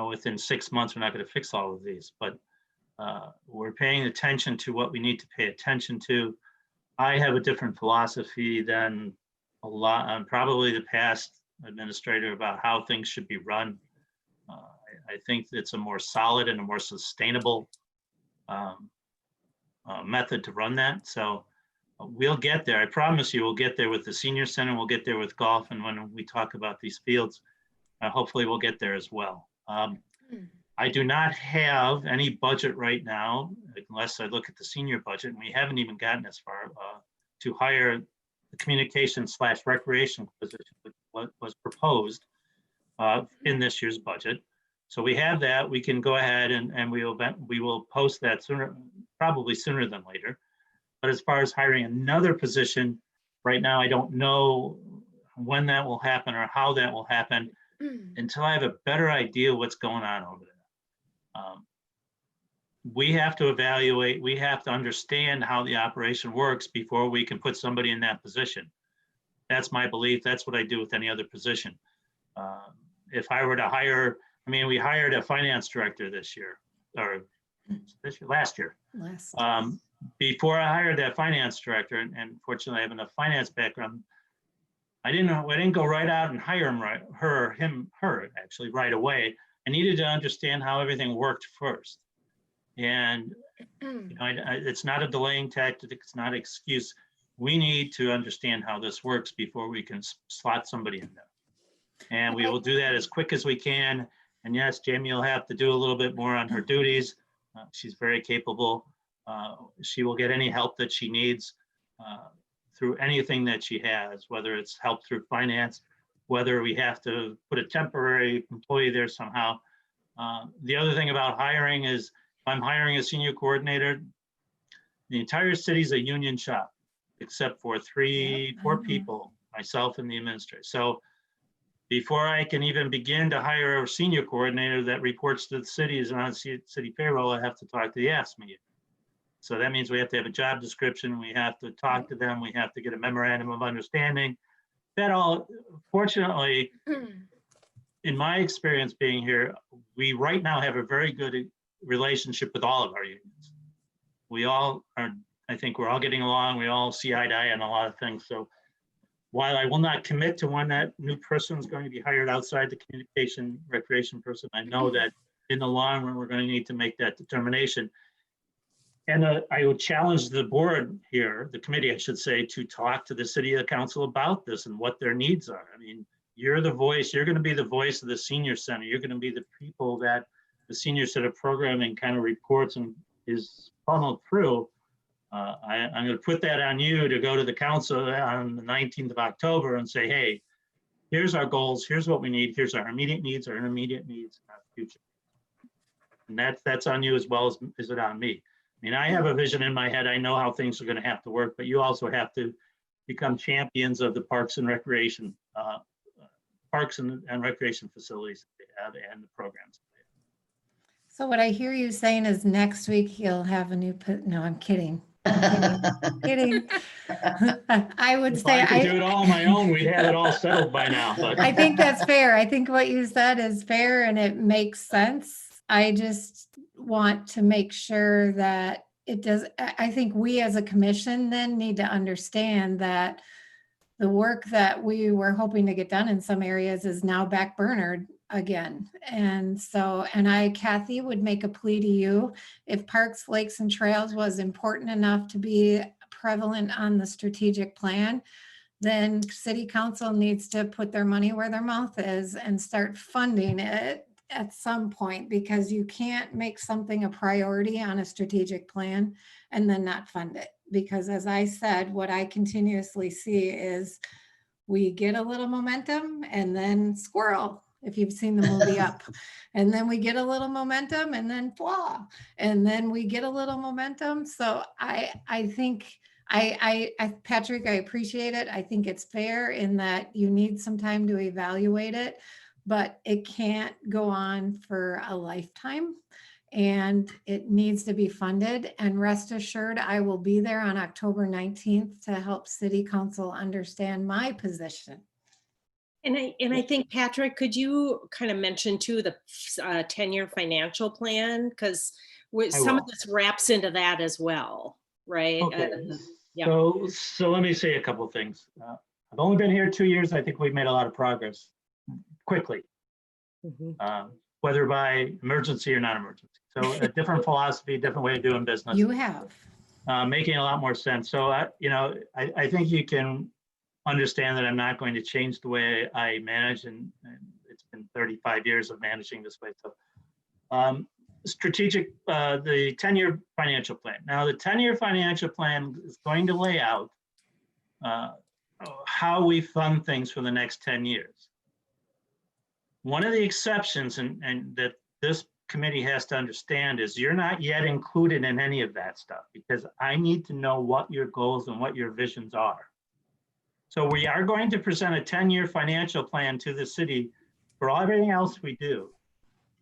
I: within 6 months. We're not going to fix all of these, but we're paying attention to what we need to pay attention to. I have a different philosophy than probably the past administrator about how things should be run. I think it's a more solid and a more sustainable method to run that. So we'll get there. I promise you, we'll get there with the senior center. We'll get there with golf. And when we talk about these fields, hopefully we'll get there as well. I do not have any budget right now, unless I look at the senior budget, and we haven't even gotten as far to hire the communication/recreation position, which was proposed in this year's budget. So we have that. We can go ahead and we will post that sooner, probably sooner than later. But as far as hiring another position, right now, I don't know when that will happen or how that will happen until I have a better idea what's going on over there. We have to evaluate, we have to understand how the operation works before we can put somebody in that position. That's my belief. That's what I do with any other position. If I were to hire, we hired a finance director last year. Before I hired that finance director, and fortunately I have enough finance background, I didn't go right out and hire her actually right away. I needed to understand how everything worked first. And it's not a delaying tactic, it's not an excuse. We need to understand how this works before we can slot somebody in there. And we will do that as quick as we can. And yes, Jamie will have to do a little bit more on her duties. She's very capable. She will get any help that she needs through anything that she has, whether it's help through finance, whether we have to put a temporary employee there somehow. The other thing about hiring is, if I'm hiring a senior coordinator, the entire city's a union shop, except for 4 people, myself and the administrator. So before I can even begin to hire a senior coordinator that reports to the city, is on city payroll, I have to talk to the ASME. So that means we have to have a job description, we have to talk to them, we have to get a memorandum of understanding. That all, fortunately, in my experience being here, we right now have a very good relationship with all of our unions. We all are, I think we're all getting along, we all see eye to eye on a lot of things. So while I will not commit to when that new person is going to be hired outside the communication recreation person, I know that in the long run, we're going to need to make that determination. And I would challenge the board here, the committee, I should say, to talk to the city council about this and what their needs are. You're the voice, you're going to be the voice of the senior center. You're going to be the people that the senior center programming kind of reports and is funneled through. I'm going to put that on you to go to the council on the 19th of October and say, hey, here's our goals, here's what we need, here's our immediate needs, our intermediate needs, and our future. And that's on you as well as is it on me. I have a vision in my head. I know how things are going to have to work, but you also have to become champions of the parks and recreation facilities that they have and the programs.
B: So what I hear you saying is next week you'll have a new, no, I'm kidding. Kidding. I would
I: If
B: say
I: I could do it all on my own, we'd have it all settled by now. But
B: I think that's fair. I think what you said is fair and it makes sense. I just want to make sure that it does. I think we as a commission then need to understand that the work that we were hoping to get done in some areas is now backburnered again. And so, Kathy, would make a plea to you, if parks, lakes, and trails was important enough to be prevalent on the strategic plan, then city council needs to put their money where their mouth is and start funding it at some point, because you can't make something a priority on a strategic plan and then not fund it. Because as I said, what I continuously see is we get a little momentum and then squirrel, if you've seen the movie Up, and then we get a little momentum and then flaw, and then we get a little momentum. So I think Patrick, I appreciate it. I think it's fair in that you need some time to evaluate it, but it can't go on for a lifetime. And it needs to be funded. And rest assured, I will be there on October 19th to help City Council understand my position.
H: And I think, Patrick, could you kind of mention too the 10-year financial plan? Because some of
I: will.
H: this wraps into that as well, right?
I: Okay.
H: Yeah.
I: So let me say a couple of things. I've only been here 2 years. I think we've made a lot of progress quickly,
H: Mhm.
I: whether by emergency or non-emergency. So a different philosophy, different way of doing business.
B: You have.
I: Making a lot more sense. So I think you can understand that I'm not going to change the way I manage, and it's been 35 years of managing this way. So strategic, the 10-year financial plan. Now the 10-year financial plan is going to lay out how we fund things for the next 10 years. One of the exceptions and that this committee has to understand is you're not yet included in any of that stuff, because I need to know what your goals and what your visions are. So we are going to present a 10-year financial plan to the city for everything else we do.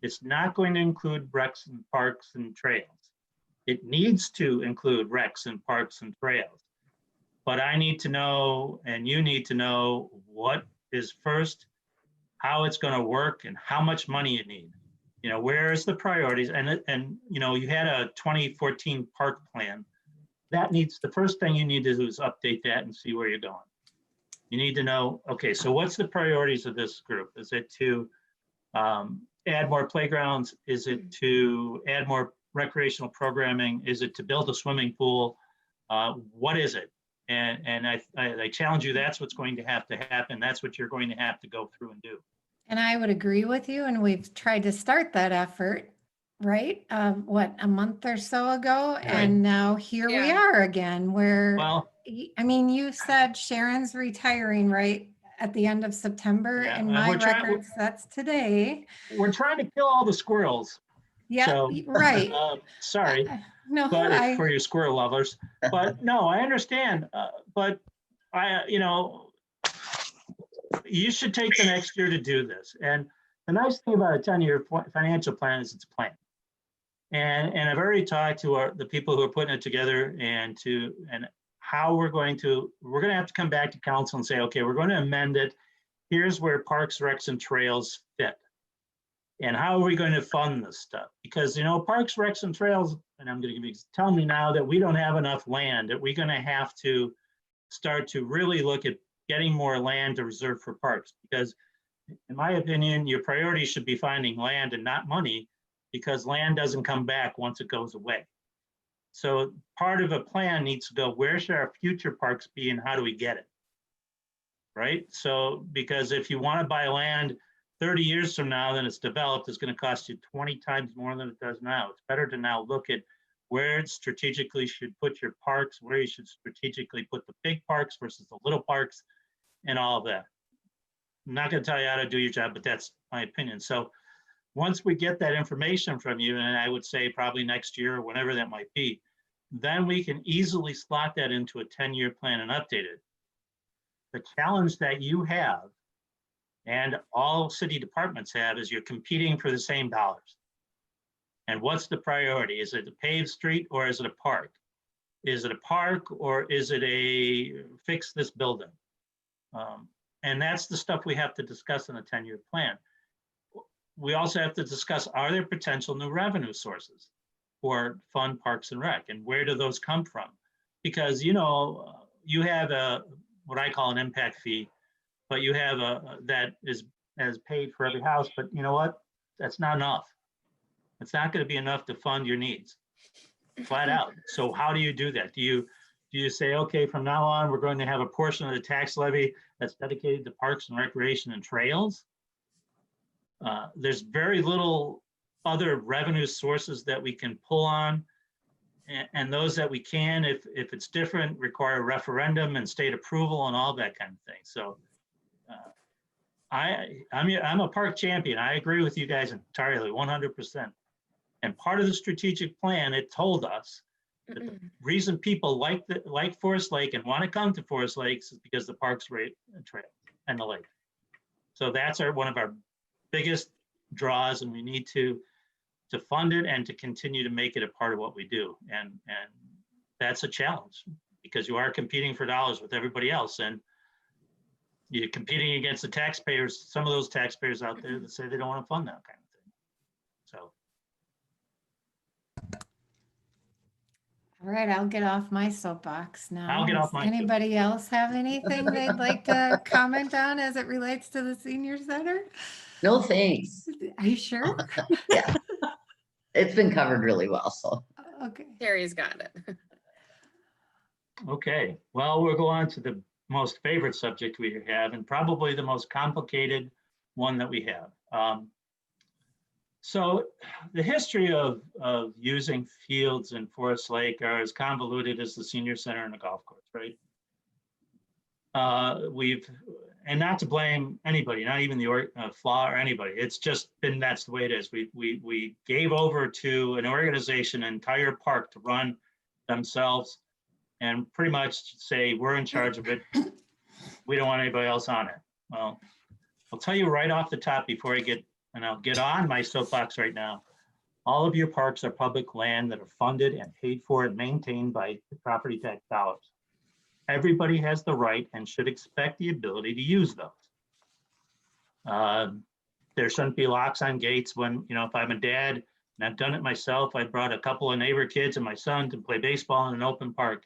I: It's not going to include recs and parks and trails. It needs to include recs and parks and trails. But I need to know, and you need to know, what is first, how it's going to work, and how much money you need. You know, where's the priorities? And you know, you had a 2014 park plan. That needs, the first thing you need to do is update that and see where you're going. You need to know, okay, so what's the priorities of this group? Is it to add more playgrounds? Is it to add more recreational programming? Is it to build a swimming pool? What is it? And I challenge you, that's what's going to have to happen. That's what you're going to have to go through and do.
B: And I would agree with you. And we've tried to start that effort, right? What, a month or so ago?
I: Right.
B: And now here we
A: Yeah.
B: are again, where,
I: Well,
B: I mean, you said Sharon's retiring, right? At the end of September,
I: Yeah,
B: and
I: and
B: my
I: we're trying-
B: records, that's today.
I: we're trying to kill all the squirrels.
B: Yeah,
I: So,
B: right.
I: sorry,
B: No,
I: but for you squirrel lovers. But no, I understand. But you should take the next year to do this. And the nice thing about a 10-year financial plan is it's a plan. And I've already talked to the people who are putting it together and how we're going to have to come back to council and say, okay, we're going to amend it. Here's where parks, recs, and trails fit. And how are we going to fund this stuff? Because, you know, parks, recs, and trails, and I'm going to give you, tell me now that we don't have enough land, that we're going to have to start to really look at getting more land to reserve for parks. Because in my opinion, your priority should be finding land and not money, because land doesn't come back once it goes away. So part of a plan needs to go, where should our future parks be and how do we get it? Right? So, because if you want to buy land 30 years from now, then it's developed, it's going to cost you 20 times more than it does now. It's better to now look at where it strategically should put your parks, where you should strategically put the big parks versus the little parks, and all of that. I'm not going to tell you how to do your job, but that's my opinion. So once we get that information from you, and I would say probably next year or whenever that might be, then we can easily slot that into a 10-year plan and update it. The challenge that you have, and all city departments have, is you're competing for the same dollars. And what's the priority? Is it a paved street or is it a park? Is it a park or is it a fix this building? And that's the stuff we have to discuss in a 10-year plan. We also have to discuss, are there potential new revenue sources for fund parks and rec, and where do those come from? Because, you know, you have what I call an impact fee, but you have that is paid for every house, but you know what? That's not enough. It's not going to be enough to fund your needs, flat out. So how do you do that? Do you say, okay, from now on, we're going to have a portion of the tax levy that's dedicated to parks and recreation and trails? There's very little other revenue sources that we can pull on. And those that we can, if it's different, require a referendum and state approval and all that kind of thing. So I'm a park champion. I agree with you guys entirely, 100%. And part of the strategic plan, it told us The reason people like Forest Lake and want to come to Forest Lakes is because the park's right trail and the lake. So that's one of our biggest draws, and we need to fund it and to continue to make it a part of what we do. And that's a challenge because you are competing for dollars with everybody else, and you're competing against the taxpayers, some of those taxpayers out there that say they don't want to fund that kind of thing. So.
B: All right, I'll get off my soapbox now.
I: I'll get
B: Does
I: off mine too.
B: Anybody else have anything they'd like to comment on as it relates to the senior center?
D: No, thanks.
B: Are you sure?
D: Yeah. It's been covered really well, so.
B: Okay.
A: Terry's got it.
I: Okay, well, we'll go on to the most favorite subject we have, and probably the most complicated one that we have. So the history of using fields in Forest Lake are as convoluted as the senior center and the golf course, right? And not to blame anybody, not even the FLA or anybody, it's just been, that's the way it is. We gave over to an organization, an entire park to run themselves and pretty much say, we're in charge of it. We don't want anybody else on it. Well, I'll tell you right off the top before I'll get on my soapbox right now. All of your parks are public land that are funded and paid for and maintained by property tax dollars. Everybody has the right and should expect the ability to use those. There shouldn't be locks on gates when, if I'm a dad and I've done it myself, I brought a couple of neighbor kids and my son to play baseball in an open park.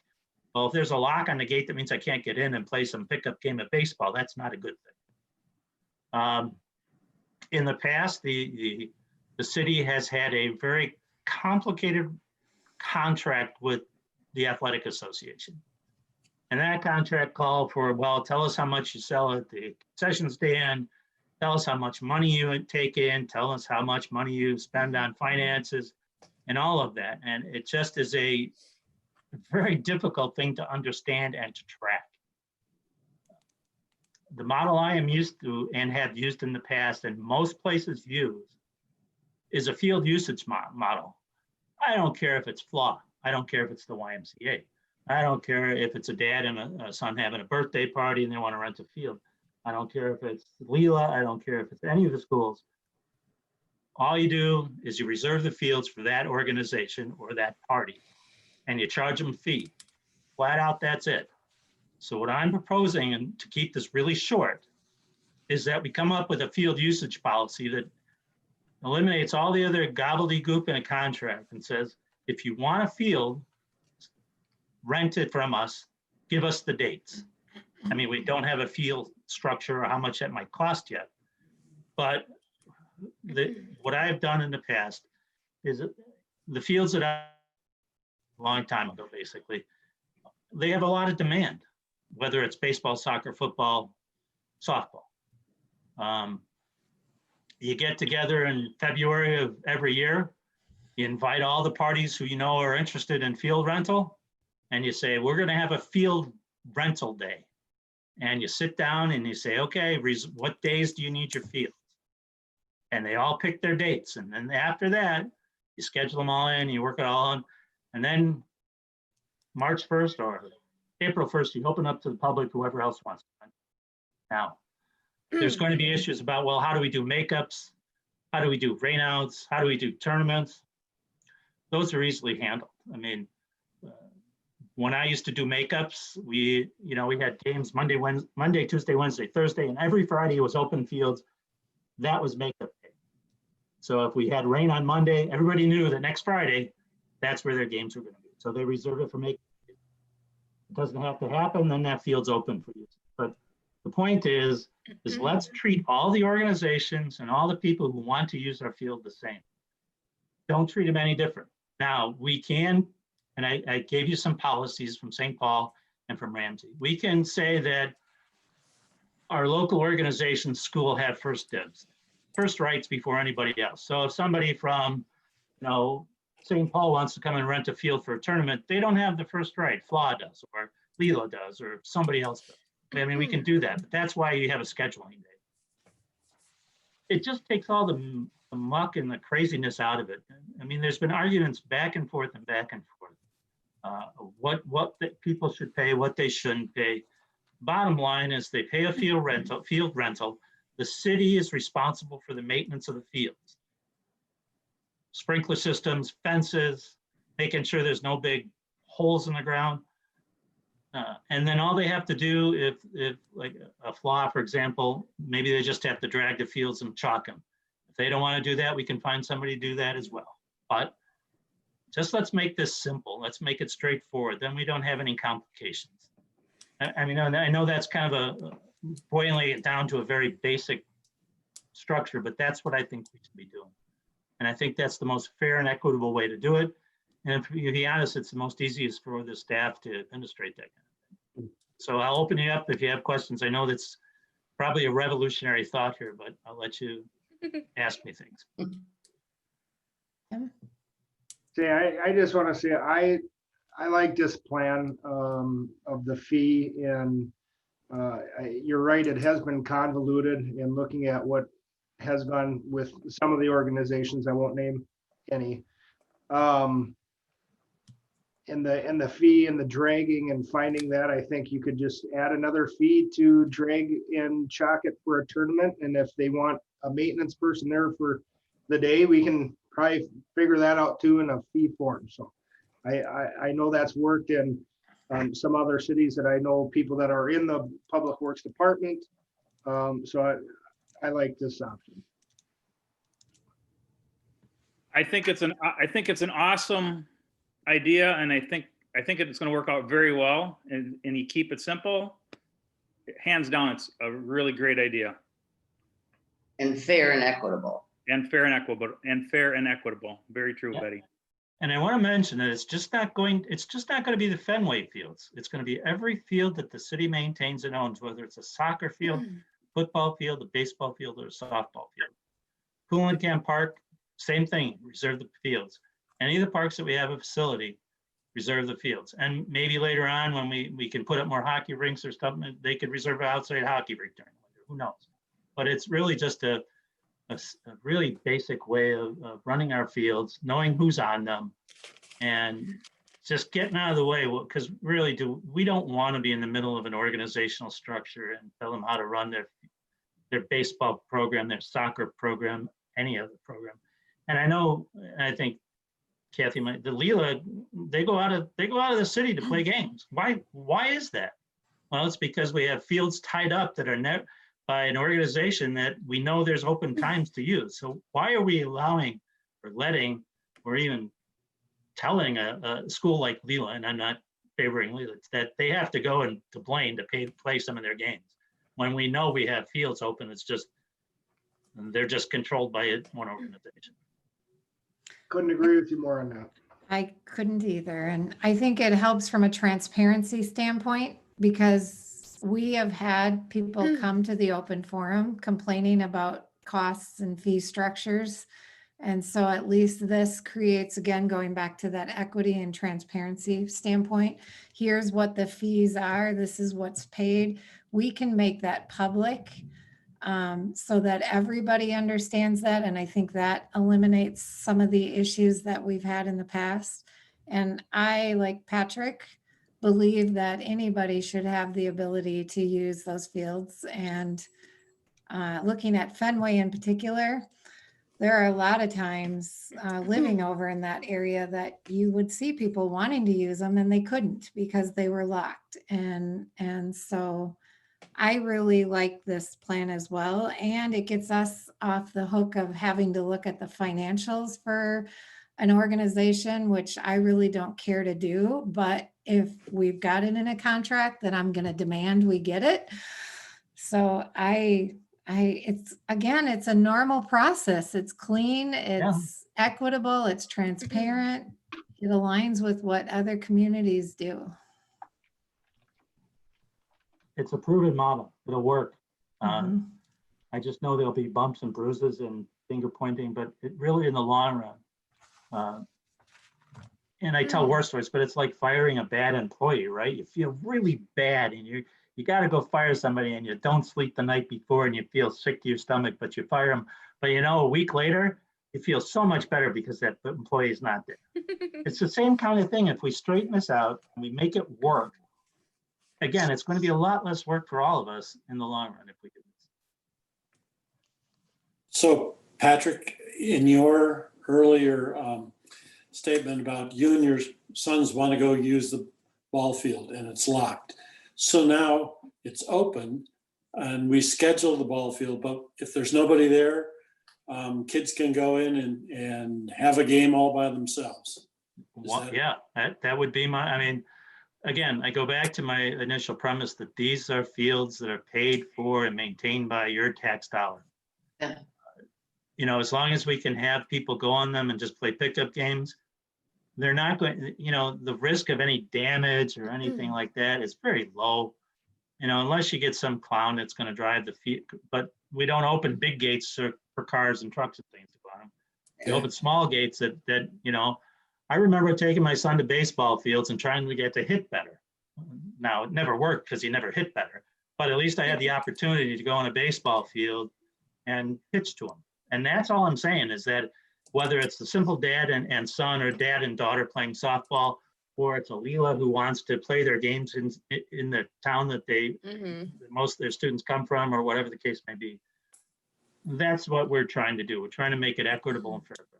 I: Well, if there's a lock on the gate, that means I can't get in and play some pickup game of baseball. That's not a good thing. In the past, the city has had a very complicated contract with the Athletic Association. And that contract called for, well, tell us how much you sell at the concession stand, tell us how much money you take in, tell us how much money you spend on finances and all of that. And it just is a very difficult thing to understand and to track. The model I am used to and have used in the past and most places use is a field usage model. I don't care if it's FLA. I don't care if it's the YMCA. I don't care if it's a dad and a son having a birthday party and they want to rent a field. I don't care if it's Leela. I don't care if it's any of the schools. All you do is you reserve the fields for that organization or that party and you charge them a fee. Flat out, that's it. So what I'm proposing, and to keep this really short, is that we come up with a field usage policy that eliminates all the other gobbledygook in a contract and says, if you want a field, rent it from us, give us the dates. I mean, we don't have a field structure or how much that might cost yet. But what I've done in the past is the fields that a long time ago, basically, they have a lot of demand, whether it's baseball, soccer, football, softball. You get together in February of every year, you invite all the parties who you know are interested in field rental, and you say, we're gonna have a field rental day. And you sit down and you say, okay, what days do you need your fields? And they all pick their dates. And then after that, you schedule them all in, you work it all on. And then March 1st or April 1st, you open up to the public, whoever else wants to. Now, there's going to be issues about, well, how do we do makeups? How do we do rainouts? How do we do tournaments? Those are easily handled. I mean, when I used to do makeups, we had games Monday, Tuesday, Wednesday, Thursday, and every Friday was open fields. That was makeup day. So if we had rain on Monday, everybody knew that next Friday, that's where their games were going to be. So they reserve it for makeup. It doesn't have to happen, then that field's open for you. But the point is let's treat all the organizations and all the people who want to use our field the same. Don't treat them any different. Now, we can, and I gave you some policies from St. Paul and from Ramsey. We can say that our local organizations, school have first dibs, first rights before anybody else. So if somebody from, St. Paul wants to come and rent a field for a tournament, they don't have the first right. FLA does, or Leela does, or somebody else does. I mean, we can do that, but that's why you have a scheduling day. It just takes all the muck and the craziness out of it. I mean, there's been arguments back and forth and back and forth. what the people should pay, what they shouldn't pay. Bottom line is they pay a field rental. The city is responsible for the maintenance of the fields. Sprinkler systems, fences, making sure there's no big holes in the ground. And then all they have to do, if like a flaw, for example, maybe they just have to drag the fields and chalk them. If they don't want to do that, we can find somebody to do that as well. But just let's make this simple. Let's make it straightforward. Then we don't have any complications. I mean, I know that's kind of boiling it down to a very basic structure, but that's what I think we should be doing. And I think that's the most fair and equitable way to do it. And to be honest, it's the most easiest for the staff to administrate that kind of thing. So I'll open it up if you have questions. I know that's probably a revolutionary thought here, but I'll let you ask me things.
C: Say, I just want to say, I like this plan of the fee, and you're right, it has been convoluted in looking at what has gone with some of the organizations, I won't name any. And the fee and the dragging and finding that, I think you could just add another fee to drag and chalk it for a tournament. And if they want a maintenance person there for the day, we can probably figure that out too in a fee form. So I know that's worked in some other cities that I know, people that are in the public works department. So I like this option.
G: I think it's an awesome idea, and I think it's going to work out very well. And you keep it simple. Hands down, it's a really great idea.
D: And fair and equitable.
G: And fair and equitable. Very true,
I: Yeah.
G: Betty.
I: And I want to mention that it's just not going to be the Fenway fields. It's going to be every field that the city maintains and owns, whether it's a soccer field, football field, a baseball field, or a softball field. Coolangamp Park, same thing, reserve the fields. Any of the parks that we have a facility, reserve the fields. And maybe later on when we can put up more hockey rinks or stuff, they could reserve an outside hockey rink during the winter, who knows? But it's really just a really basic way of running our fields, knowing who's on them, and just getting out of the way, because really we don't want to be in the middle of an organizational structure and tell them how to run their baseball program, their soccer program, any other program. And I know, and I think Kathy, the Leela, they go out of the city to play games. Why is that? Well, it's because we have fields tied up that are by an organization that we know there's open times to use. So why are we allowing or letting or even telling a school like Leela, and I'm not favoring Leela, that they have to go to Blaine to play some of their games when we know we have fields open? They're just controlled by one organization.
C: Couldn't agree with you more on that.
B: I couldn't either. And I think it helps from a transparency standpoint, because we have had people come to the open forum complaining about costs and fee structures. And so at least this creates, again, going back to that equity and transparency standpoint, here's what the fees are, this is what's paid. We can make that public so that everybody understands that. And I think that eliminates some of the issues that we've had in the past. And I, like Patrick, believe that anybody should have the ability to use those fields. And looking at Fenway in particular, there are a lot of times living over in that area that you would see people wanting to use them and they couldn't because they were locked. And so I really like this plan as well. And it gets us off the hook of having to look at the financials for an organization, which I really don't care to do. But if we've got it in a contract, then I'm going to demand we get it. So it's a normal process. It's clean, it's equitable, it's transparent. It aligns with what other communities do.
I: It's a proven model. It'll work. I just know there'll be bumps and bruises and finger pointing, but it really, in the long run, and I tell war stories, but it's like firing a bad employee, right? You feel really bad and you got to go fire somebody and you don't sleep the night before and you feel sick to your stomach, but you fire them. But a week later, you feel so much better because that employee is not there. It's the same kind of thing. If we straighten this out and we make it work, again, it's going to be a lot less work for all of us in the long run if we do this.
F: So Patrick, in your earlier statement about you and your sons want to go use the ball field and it's locked. So now it's open and we schedule the ball field, but if there's nobody there, kids can go in and have a game all by themselves.
I: Yeah, that would be I mean, again, I go back to my initial premise that these are fields that are paid for and maintained by your tax dollar.
D: Yeah.
I: You know, as long as we can have people go on them and just play pickup games, they're not going, you know, the risk of any damage or anything like that is very low. You know, unless you get some clown that's going to drive the field, but we don't open big gates for cars and trucks and things to go on them. We open small gates that, you know, I remember taking my son to baseball fields and trying to get to hit better. Now, it never worked because he never hit better, but at least I had the opportunity to go on a baseball field and pitch to him. And that's all I'm saying is that whether it's the simple dad and son or dad and daughter playing softball, or it's a Leela who wants to play their games in the town that most of their students come from, or whatever the case may be. That's what we're trying to do. We're trying to make it equitable and fair for everybody.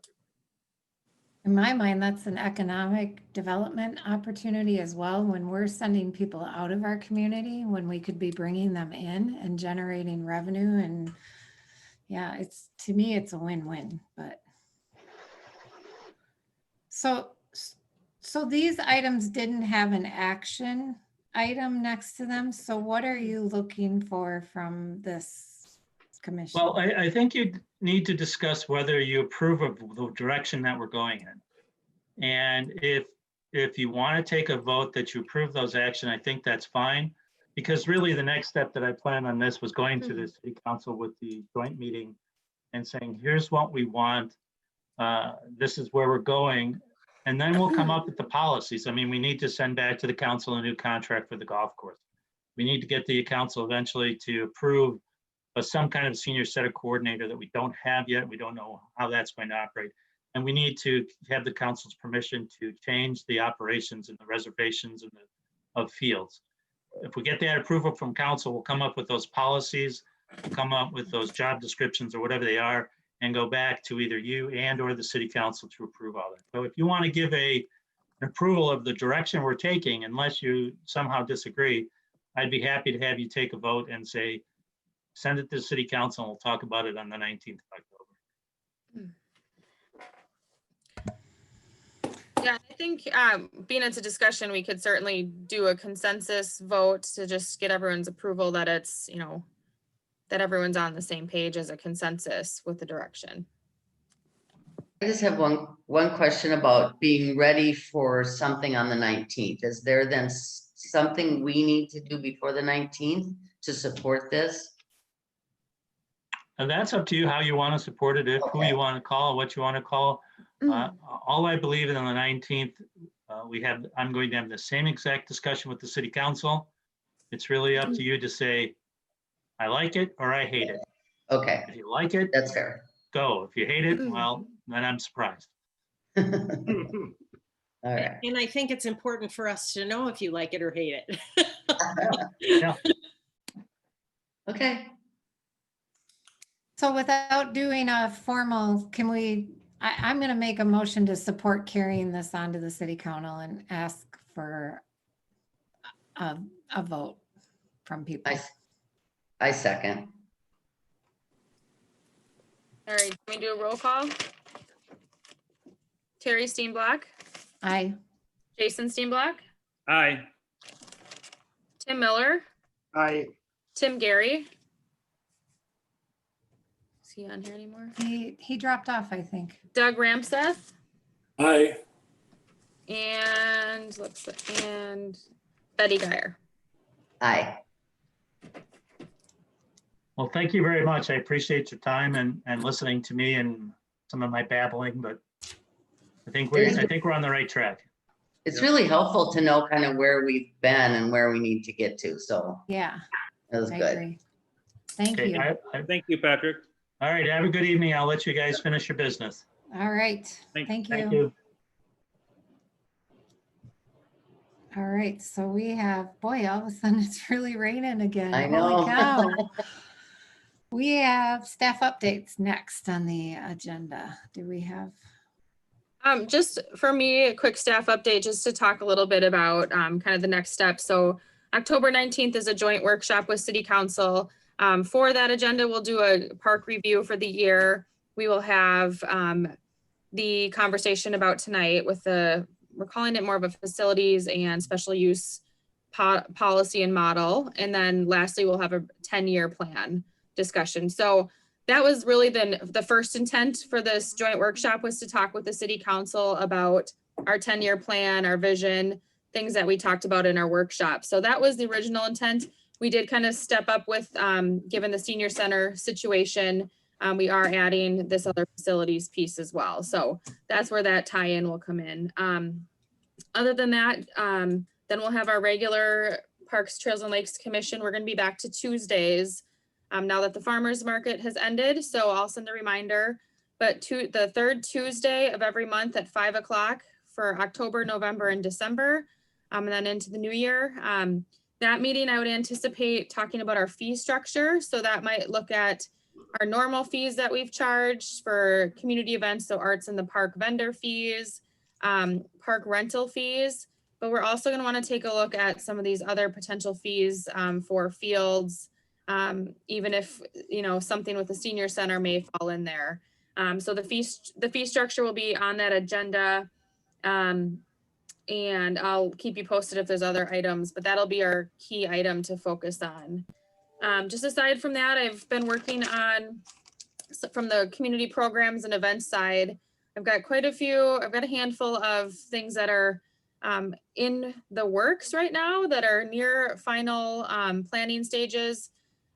B: In my mind, that's an economic development opportunity as well. When we're sending people out of our community, when we could be bringing them in and generating revenue. And yeah, to me, it's a win-win, but. So these items didn't have an action item next to them. So what are you looking for from this commission?
I: Well, I think you need to discuss whether you approve of the direction that we're going in. And if you want to take a vote that you approve those action, I think that's fine. Because really the next step that I planned on this was going to the city council with the joint meeting and saying, here's what we want. This is where we're going. And then we'll come up with the policies. I mean, we need to send back to the council a new contract for the golf course. We need to get the council eventually to approve some kind of senior set of coordinator that we don't have yet. We don't know how that's going to operate. And we need to have the council's permission to change the operations and the reservations of fields. If we get that approval from council, we'll come up with those policies, come up with those job descriptions or whatever they are, and go back to either you and or the city council to approve all that. So if you want to give an approval of the direction we're taking, unless you somehow disagree, I'd be happy to have you take a vote and say, send it to the city council and we'll talk about it on the 19th of October.
A: Yeah, I think being it's a discussion, we could certainly do a consensus vote to just get everyone's approval that it's, you know, that everyone's on the same page as a consensus with the direction.
D: I just have one question about being ready for something on the 19th. Is there then something we need to do before the 19th to support this?
I: And that's up to you how you want to support it, who you want to call, what you want to call. All I believe in on the 19th, I'm going to have the same exact discussion with the city council. It's really up to you to say, I like it or I hate it.
D: Okay.
I: If you like it,
D: that's fair.
I: Go. If you hate it, well, then I'm surprised.
D: All right.
H: And I think it's important for us to know if you like it or hate it.
I: Yeah.
D: Okay.
B: So without doing a formal, I'm going to make a motion to support carrying this on to the city council and ask for a vote from people.
D: I second.
A: All right, can we do a roll call? Terry Steenblock,
B: Aye.
A: Jason Steenblock,
G: Aye.
A: Tim Miller, Tim Gary. Is he on here anymore?
B: He dropped off, I think.
A: Doug Ramseth,
F: Aye.
A: and Betty Geyer.
D: Aye.
I: Well, thank you very much. I appreciate your time and listening to me and some of my babbling, but I think we're on the right track.
D: It's really helpful to know kind of where we've been and where we need to get to. So
B: Yeah,
D: that was
B: I
D: good.
B: agree. Thank
I: Okay,
B: you.
G: Thank you, Patrick.
I: All right, have a good evening. I'll let you guys finish your business.
B: All right.
G: Thank-
B: Thank
I: Thank
B: you.
I: you.
B: All right, so we have, boy, all of a sudden it's really raining again.
D: I
B: Holy
D: know.
B: cow. We have staff updates next on the agenda. Do we have?
A: Just for me, a quick staff update, just to talk a little bit about kind of the next step. So October 19th is a joint workshop with City Council. For that agenda, we'll do a park review for the year. We will have the conversation about tonight with we're calling it more of a facilities and special use policy and model. And then lastly, we'll have a 10-year plan discussion. So that was really the first intent for this joint workshop, was to talk with the City Council about our 10-year plan, our vision, things that we talked about in our workshop. So that was the original intent. We did kind of step up with, given the senior center situation, we are adding this other facilities piece as well. So that's where that tie-in will come in. Other than that, then we'll have our regular Parks, Trails and Lakes Commission. We're going to be back to Tuesdays now that the farmers market has ended. So I'll send a reminder, but the third Tuesday of every month at 5 o'clock for October, November, and December, and then into the new year. That meeting, I would anticipate talking about our fee structure. So that might look at our normal fees that we've charged for community events, so arts in the park vendor fees, park rental fees, but we're also going to want to take a look at some of these other potential fees for fields, even if, something with the senior center may fall in there. So the fee structure will be on that agenda, and I'll keep you posted if there's other items, but that'll be our key item to focus on. Just aside from that, I've been working on, from the community programs and events side, I've got a handful of things that are in the works right now that are near final planning stages.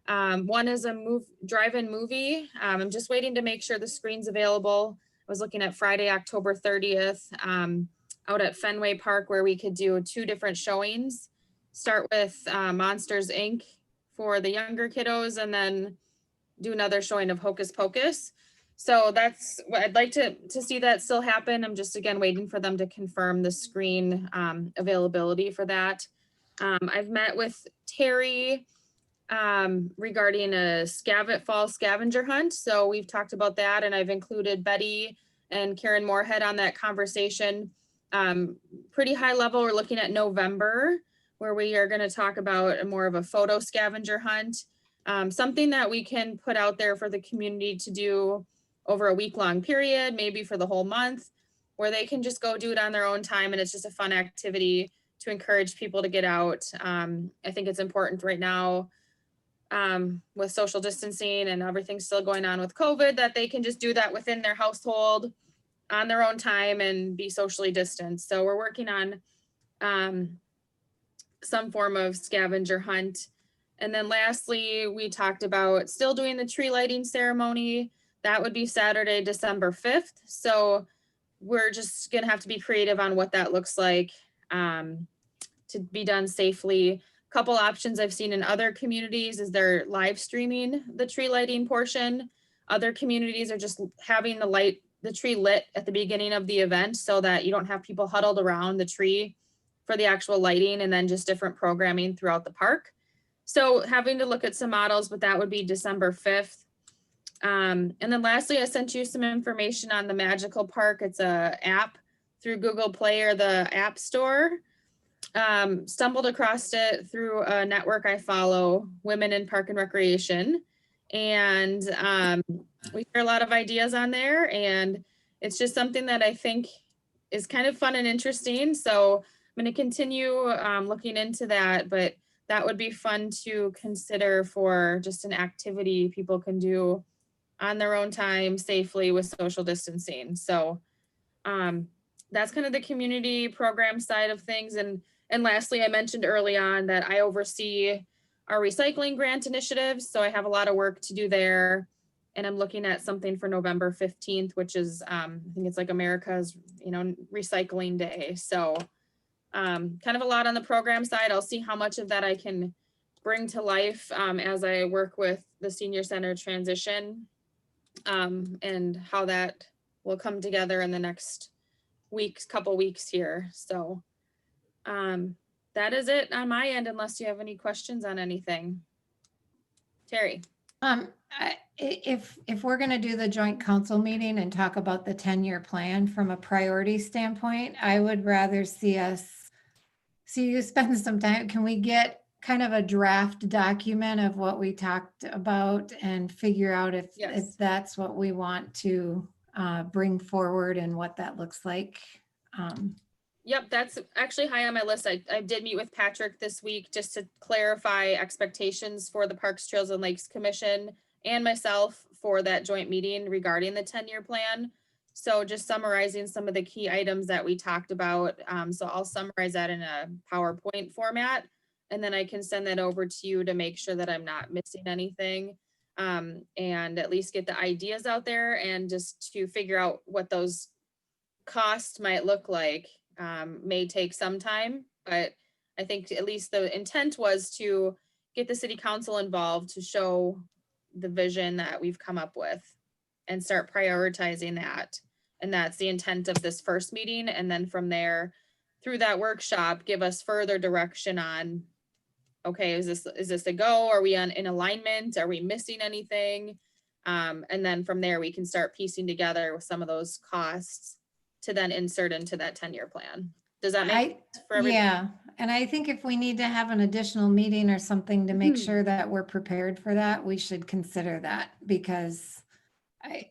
A: One is a drive-in movie. I'm just waiting to make sure the screen's available. I was looking at Friday, October 30th, out at Fenway Park, where we could do 2 different showings. Start with Monsters, Inc. for the younger kiddos, and then do another showing of Hocus Pocus. So that's what I'd like to see that still happen. I'm just, again, waiting for them to confirm the screen availability for that. I've met with Terry regarding a fall scavenger hunt. So we've talked about that, and I've included Betty and Karen Moorhead on that conversation. Pretty high level, we're looking at November, where we are going to talk about more of a photo scavenger hunt, something that we can put out there for the community to do over a week-long period, maybe for the whole month, where they can just go do it on their own time. And it's just a fun activity to encourage people to get out. I think it's important right now with social distancing and everything still going on with COVID, that they can just do that within their household on their own time and be socially distanced. So we're working on some form of scavenger hunt. And then lastly, we talked about still doing the tree lighting ceremony. That would be Saturday, December 5th. So we're just gonna have to be creative on what that looks like to be done safely. A couple options I've seen in other communities is they're live streaming the tree lighting portion. Other communities are just having the tree lit at the beginning of the event, so that you don't have people huddled around the tree for the actual lighting, and then just different programming throughout the park. So having to look at some models, but that would be December 5th. And then lastly, I sent you some information on the Magical Park. It's a app through Google Play or the App Store. Stumbled across it through a network I follow, Women in Park and Recreation. And we share a lot of ideas on there, and it's just something that I think is kind of fun and interesting. So I'm going to continue looking into that, but that would be fun to consider for just an activity people can do on their own time safely with social distancing. So that's kind of the community program side of things. And lastly, I mentioned early on that I oversee our recycling grant initiatives. So I have a lot of work to do there. And I'm looking at something for November 15th, which is, I think it's like America's, recycling day. So kind of a lot on the program side. I'll see how much of that I can bring to life as I work with the senior center transition. and how that will come together in the next couple weeks here. So that is it on my end, unless you have any questions on anything. Terry.
B: If we're going to do the joint council meeting and talk about the 10-year plan from a priority standpoint, I would rather see you spend some time. Can we get kind of a draft document of what we talked about and figure out if
A: Yes.
B: that's what we want to bring forward and what that looks like?
A: Yep, that's actually high on my list. I did meet with Patrick this week just to clarify expectations for the Parks, Trails and Lakes Commission and myself for that joint meeting regarding the 10-year plan. So just summarizing some of the key items that we talked about. So I'll summarize that in a PowerPoint format, and then I can send that over to you to make sure that I'm not missing anything, and at least get the ideas out there and just to figure out what those costs might look like. May take some time, but I think at least the intent was to get the city council involved to show the vision that we've come up with and start prioritizing that. And that's the intent of this first meeting. And then from there, through that workshop, give us further direction on, okay, is this a go? Are we in alignment? Are we missing anything? And then from there, we can start piecing together with some of those costs to then insert into that 10-year plan. Does that make sense for everybody?
B: Yeah, and I think if we need to have an additional meeting or something to make sure that we're prepared for that, we should consider that, because I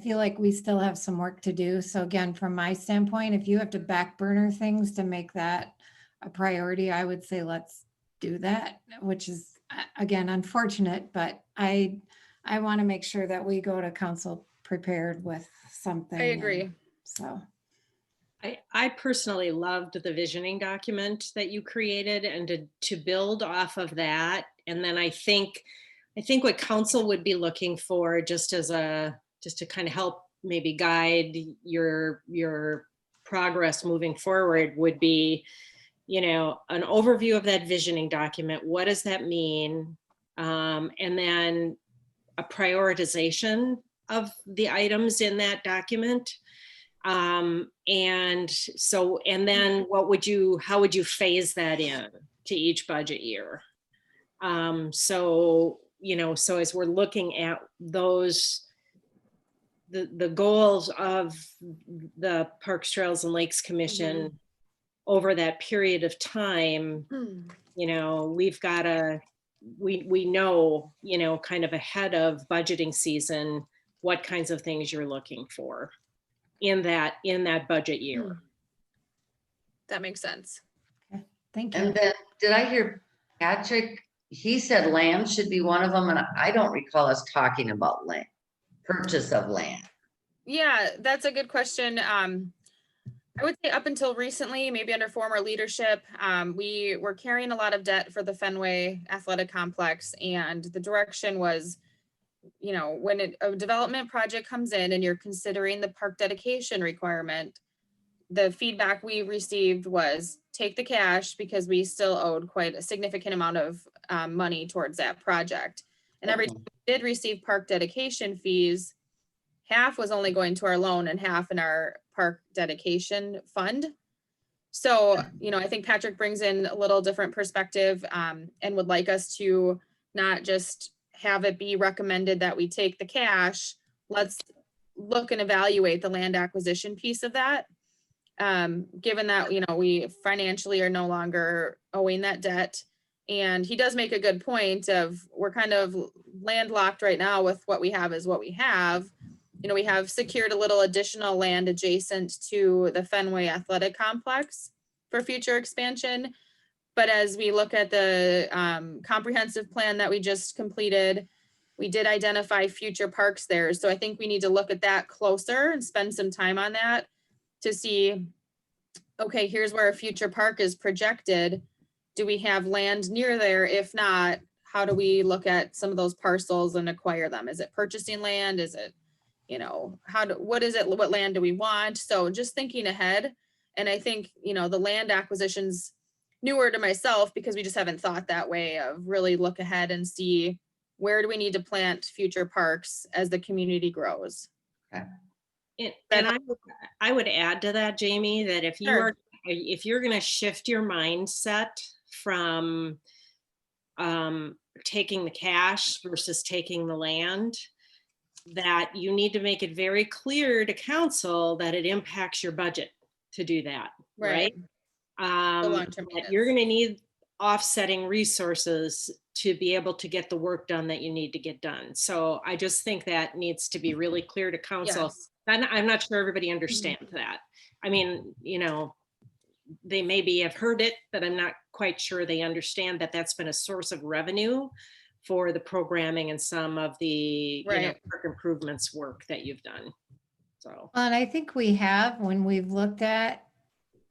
B: feel like we still have some work to do. So again, from my standpoint, if you have to back burner things to make that a priority, I would say let's do that, which is again unfortunate, but I want to make sure that we go to council prepared with something.
A: I agree.
B: So
H: I personally loved the visioning document that you created, and to build off of that. And then I think what council would be looking for, just to kind of help maybe guide your progress moving forward, would be, an overview of that visioning document. What does that mean? And then a prioritization of the items in that document. And then how would you phase that in to each budget year? So as we're looking at those, the goals of the Parks, Trails and Lakes Commission over that period of time, we've got to, we know, kind of ahead of budgeting season, what kinds of things you're looking for in that budget year.
A: That makes sense.
B: okay, thank you.
D: And then, did I hear Patrick? He said land should be one of them, and I don't recall us talking about land, purchase of land.
A: Yeah, that's a good question. I would say up until recently, maybe under former leadership, we were carrying a lot of debt for the Fenway Athletic Complex, and the direction was, when a development project comes in and you're considering the park dedication requirement, the feedback we received was take the cash, because we still owed quite a significant amount of money towards that project. And every time we did receive park dedication fees, half was only going to our loan and half in our park dedication fund. So, I think Patrick brings in a little different perspective, and would like us to not just have it be recommended that we take the cash. Let's look and evaluate the land acquisition piece of that. Given that, we financially are no longer owing that debt. And he does make a good point of, we're kind of landlocked right now with what we have is what we have. We have secured a little additional land adjacent to the Fenway Athletic Complex for future expansion. But as we look at the comprehensive plan that we just completed, we did identify future parks there. So I think we need to look at that closer and spend some time on that to see, okay, here's where a future park is projected. Do we have land near there? If not, how do we look at some of those parcels and acquire them? Is it purchasing land? Is it, what land do we want? So just thinking ahead. And I think, the land acquisition's newer to myself, because we just haven't thought that way of really look ahead and see where do we need to plant future parks as the community grows?
H: And I would add to that, Jamie, that if you're going to shift your mindset from taking the cash versus taking the land, that you need to make it very clear to council that it impacts your budget to do that, right?
A: long-term
H: That you're going to need offsetting resources to be able to get the work done that you need to get done. So I just think that needs to be really clear to council.
A: Yes.
H: And I'm not sure everybody understands that. I mean, you know, they maybe have heard it, but I'm not quite sure they understand that that's been a source of revenue for the programming and some of the you know,
A: Right.
H: park improvements work that you've done. So
B: Well, and I think we have, when we've looked at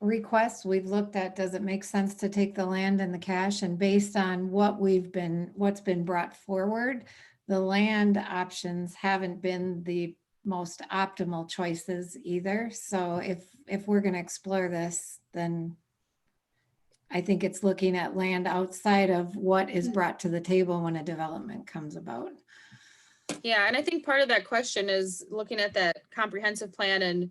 B: requests, we've looked at, does it make sense to take the land and the cash? And based on what's been brought forward, the land options haven't been the most optimal choices either. So if we're going to explore this, then I think it's looking at land outside of what is brought to the table when a development comes about.
A: Yeah, and I think part of that question is looking at that comprehensive plan and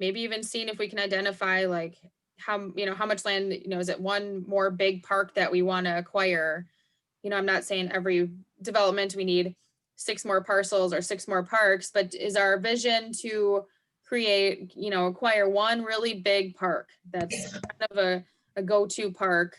A: maybe even seeing if we can identify like how, you know, how much land, you know, is it one more big park that we want to acquire? You know, I'm not saying every development we need 6 more parcels or 6 more parks, but is our vision to create, you know, acquire one really big park that's kind of a go-to park.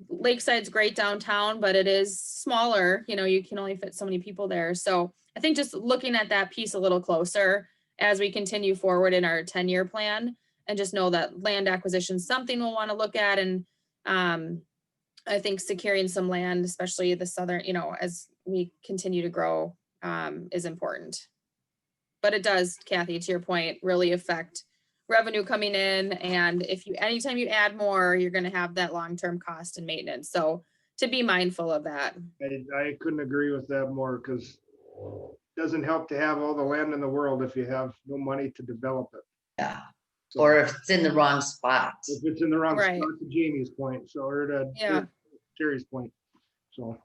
A: Lakeside's great downtown, but it is smaller, you know, you can only fit so many people there. So I think just looking at that piece a little closer as we continue forward in our 10-year plan, and just know that land acquisition is something we'll want to look at. And I think securing some land, especially the southern, you know, as we continue to grow, is important. But it does, Kathy, to your point, really affect revenue coming in. And if you, anytime you add more, you're going to have that long-term cost and maintenance. So to be mindful of that.
C: I couldn't agree with that more, because it doesn't help to have all the land in the world if you have no money to develop it.
D: Yeah,
C: So,
D: or if it's in the wrong spot.
C: if it's in the wrong spot,
A: Right.
C: to Jamie's point, so, or to
A: Yeah.
C: Terry's point, so.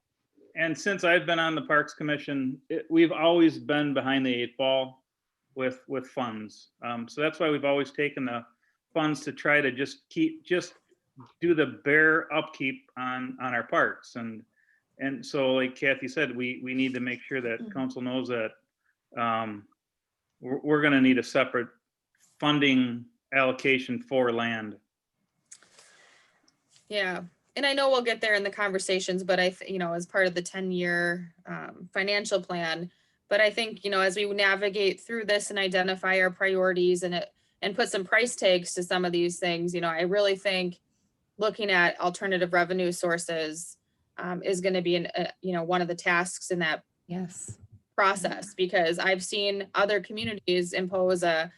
G: And since I've been on the Parks Commission, we've always been behind the 8 ball with funds. So that's why we've always taken the funds to try to just do the bare upkeep on our parks. And so like Kathy said, we need to make sure that council knows that we're gonna need a separate funding allocation for land.
A: Yeah. And I know we'll get there in the conversations, but you know, as part of the 10-year financial plan, but I think, you know, as we navigate through this and identify our priorities and put some price tags to some of these things, you know, I really think looking at alternative revenue sources is going to be you know, one of the tasks in that
B: Yes.
A: process, because I've seen other communities impose a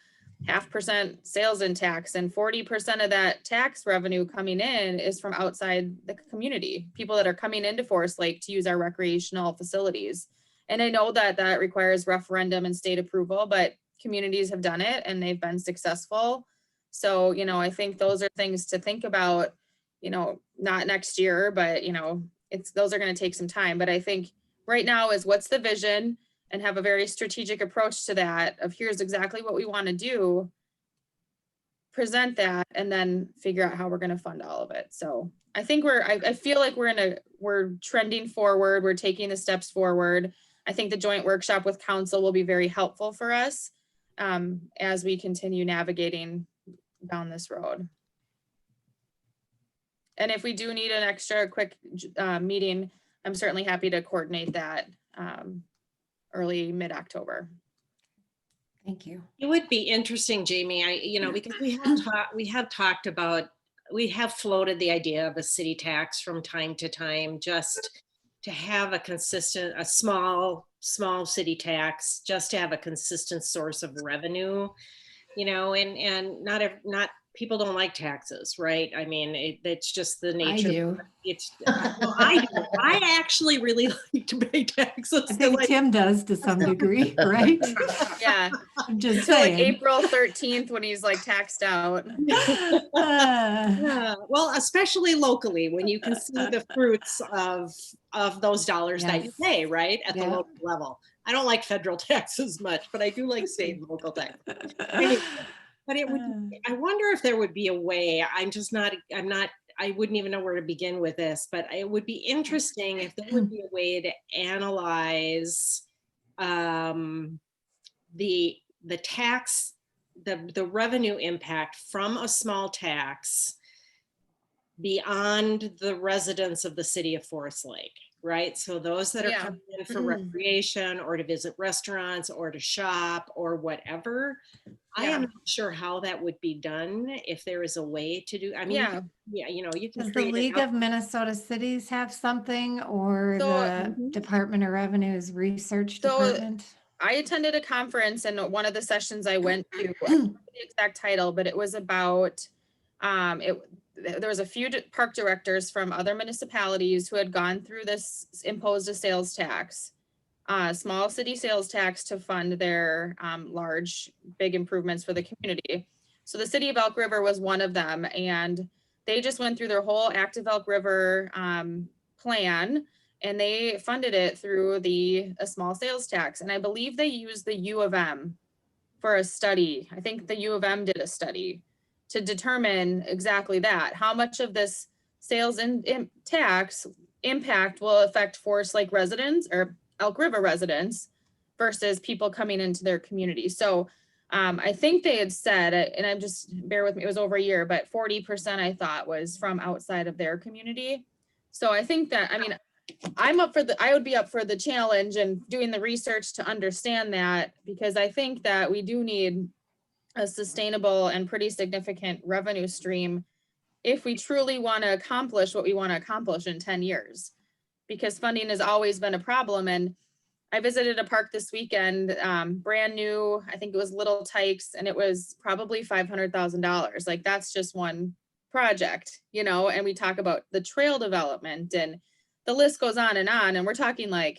A: 0.5% sales in tax, and 40% of that tax revenue coming in is from outside the community, people that are coming into Forest Lake to use our recreational facilities. And I know that that requires referendum and state approval, but communities have done it and they've been successful. So, you know, I think those are things to think about, you know, not next year, but, you know, those are going to take some time. But I think right now is what's the vision, and have a very strategic approach to that of here's exactly what we want to do, present that, and then figure out how we're going to fund all of it. So I think I feel like we're trending forward. We're taking the steps forward. I think the joint workshop with council will be very helpful for us as we continue navigating down this road. And if we do need an extra quick meeting, I'm certainly happy to coordinate that early mid-October.
B: Thank you.
H: it would be interesting, Jamie, you know, because we have floated the idea of a city tax from time to time, just to have a consistent, a small city tax, just to have a consistent source of revenue, you know, and not people don't like taxes, right? I mean, it's just the
B: I
H: nature.
B: do.
H: It's, well, I do. I actually really like to pay taxes.
B: I think
H: Like,
B: Tim does to some degree, right?
A: Yeah,
B: I'm just
A: until like
B: saying.
A: April 13th when he's like taxed out.
H: yeah, well, especially locally, when you can see the fruits of those dollars that you
B: Yes.
H: pay, right, at
B: Yeah.
H: the local level. I don't like federal taxes much, but I do like state and local tax. Anyway, but it would, I wonder if there would be a way, I wouldn't even know where to begin with this, but it would be interesting if there would be a way to analyze the tax, the revenue impact from a small tax beyond the residents of the city of Forest Lake, right? So those that are
A: Yeah.
H: coming in for recreation or to visit restaurants or to shop or whatever. I am not sure how that would be done, if there is a way to do, I mean,
A: Yeah.
H: you can
B: Does the
H: create.
B: League of Minnesota Cities have something, or
A: So-
B: the Department of Revenue's research
A: So-
B: department?
A: I attended a conference and one of the sessions I went to, I don't know the exact title, but it was about, there was a few park directors from other municipalities who had gone through this, imposed a sales tax, small city sales tax to fund their large, big improvements for the community. So the city of Elk River was one of them, and they just went through their whole Active Elk River plan, and they funded it through a small sales tax. And I believe they used the U of M for a study. I think the U of M did a study to determine exactly that. How much of this sales and tax impact will affect Forest Lake residents or Elk River residents versus people coming into their community. So I think they had said, and I'm just, bear with me, it was over a year, but 40% I thought was from outside of their community. So I think that, I mean, I would be up for the challenge and doing the research to understand that, because I think that we do need a sustainable and pretty significant revenue stream if we truly want to accomplish what we want to accomplish in 10 years, because funding has always been a problem. And I visited a park this weekend, brand new, I think it was Little Tykes, and it was probably $500,000. Like, that's just one project, and we talk about the trail development and the list goes on, and we're talking like,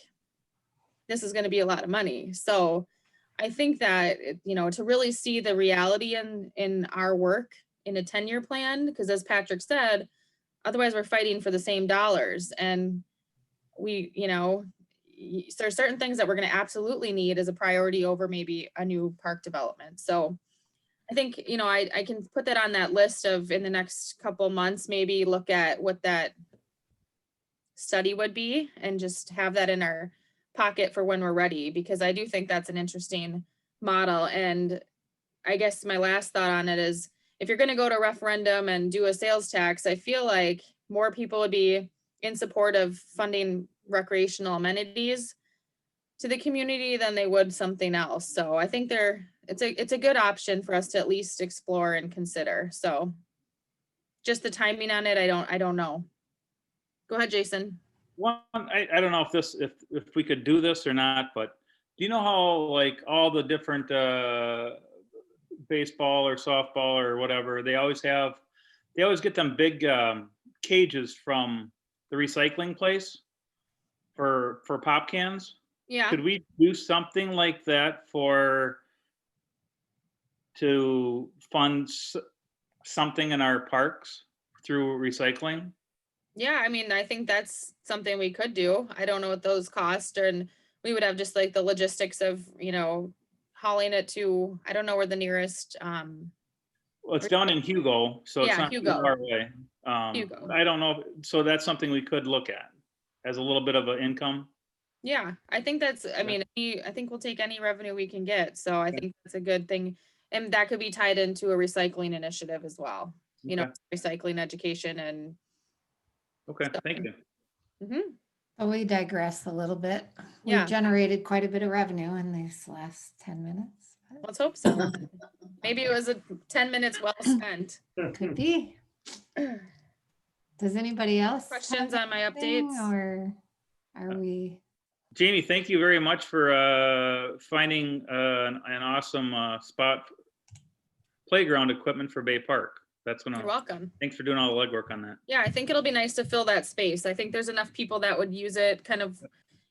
A: this is going to be a lot of money. So I think that, to really see the reality in our work in a 10-year plan, because as Patrick said, otherwise we're fighting for the same dollars. And there's certain things that we're going to absolutely need as a priority over maybe a new park development. So I think, I can put that on that list of, in the next couple months, maybe look at what that study would be and just have that in our pocket for when we're ready, because I do think that's an interesting model. And I guess my last thought on it is, if you're going to go to referendum and do a sales tax, I feel like more people would be in support of funding recreational amenities to the community than they would something else. So I think it's a good option for us to at least explore and consider. So just the timing on it, I don't know. Go ahead, Jason.
G: I don't know if we could do this or not, but do you know how, like, all the different baseball or softball or whatever, they always get them big cages from the recycling place for pop cans?
A: Yeah.
G: Could we do something like that to fund something in our parks through recycling?
A: Yeah, I mean, I think that's something we could do. I don't know what those cost, and we would have just like the logistics of, hauling it to, I don't know where the nearest,
G: Well, it's down in Hugo, so it's
A: Yeah,
G: not too
A: Hugo.
G: far away.
A: Hugo.
G: I don't know, so that's something we could look at as a little bit of an income.
A: Yeah, I think that's, I mean, I think we'll take any revenue we can get. So I think that's a good thing. And that could be tied into a recycling initiative as well,
G: Okay.
A: recycling education and.
G: Okay, thank you.
A: Mhm.
B: So we digress a little bit.
A: Yeah.
B: We've generated quite a bit of revenue in these last 10 minutes.
A: Let's hope so. Maybe it was 10 minutes well spent.
B: Could be. Does anybody else? have
A: Questions on my
B: anything,
A: updates?
B: Or are we?
G: Jamie, thank you very much for finding an awesome spot playground equipment for Bay Park. That's
A: You're
G: gonna,
A: welcome.
G: thanks for doing all the legwork on that.
A: Yeah, I think it'll be nice to fill that space. I think there's enough people that would use it kind of,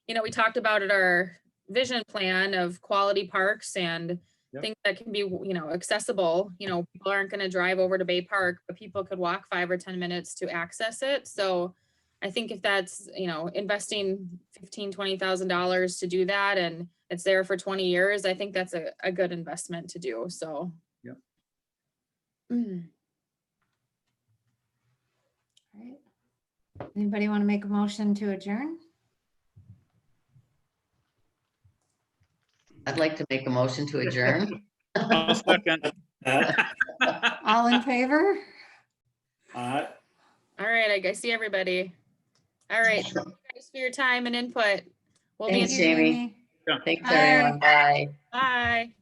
A: we talked about at our vision plan of quality parks and
G: Yep.
A: things that can be, accessible. People aren't going to drive over to Bay Park, but people could walk 5 or 10 minutes to access it. So I think if that's, investing $15,000-$20,000 to do that and it's there for 20 years, I think that's a good investment to do. So.
G: Yep.
A: Mm.
B: All right. Anybody want to make a motion to adjourn?
D: I'd like to make a motion to adjourn.
G: I'll second.
B: All in favor?
F: I,
A: All right, I see everybody. All right, thanks for your time and input. We'll be in
D: Thanks, Jamie. Thanks, everyone. Bye.
A: Bye.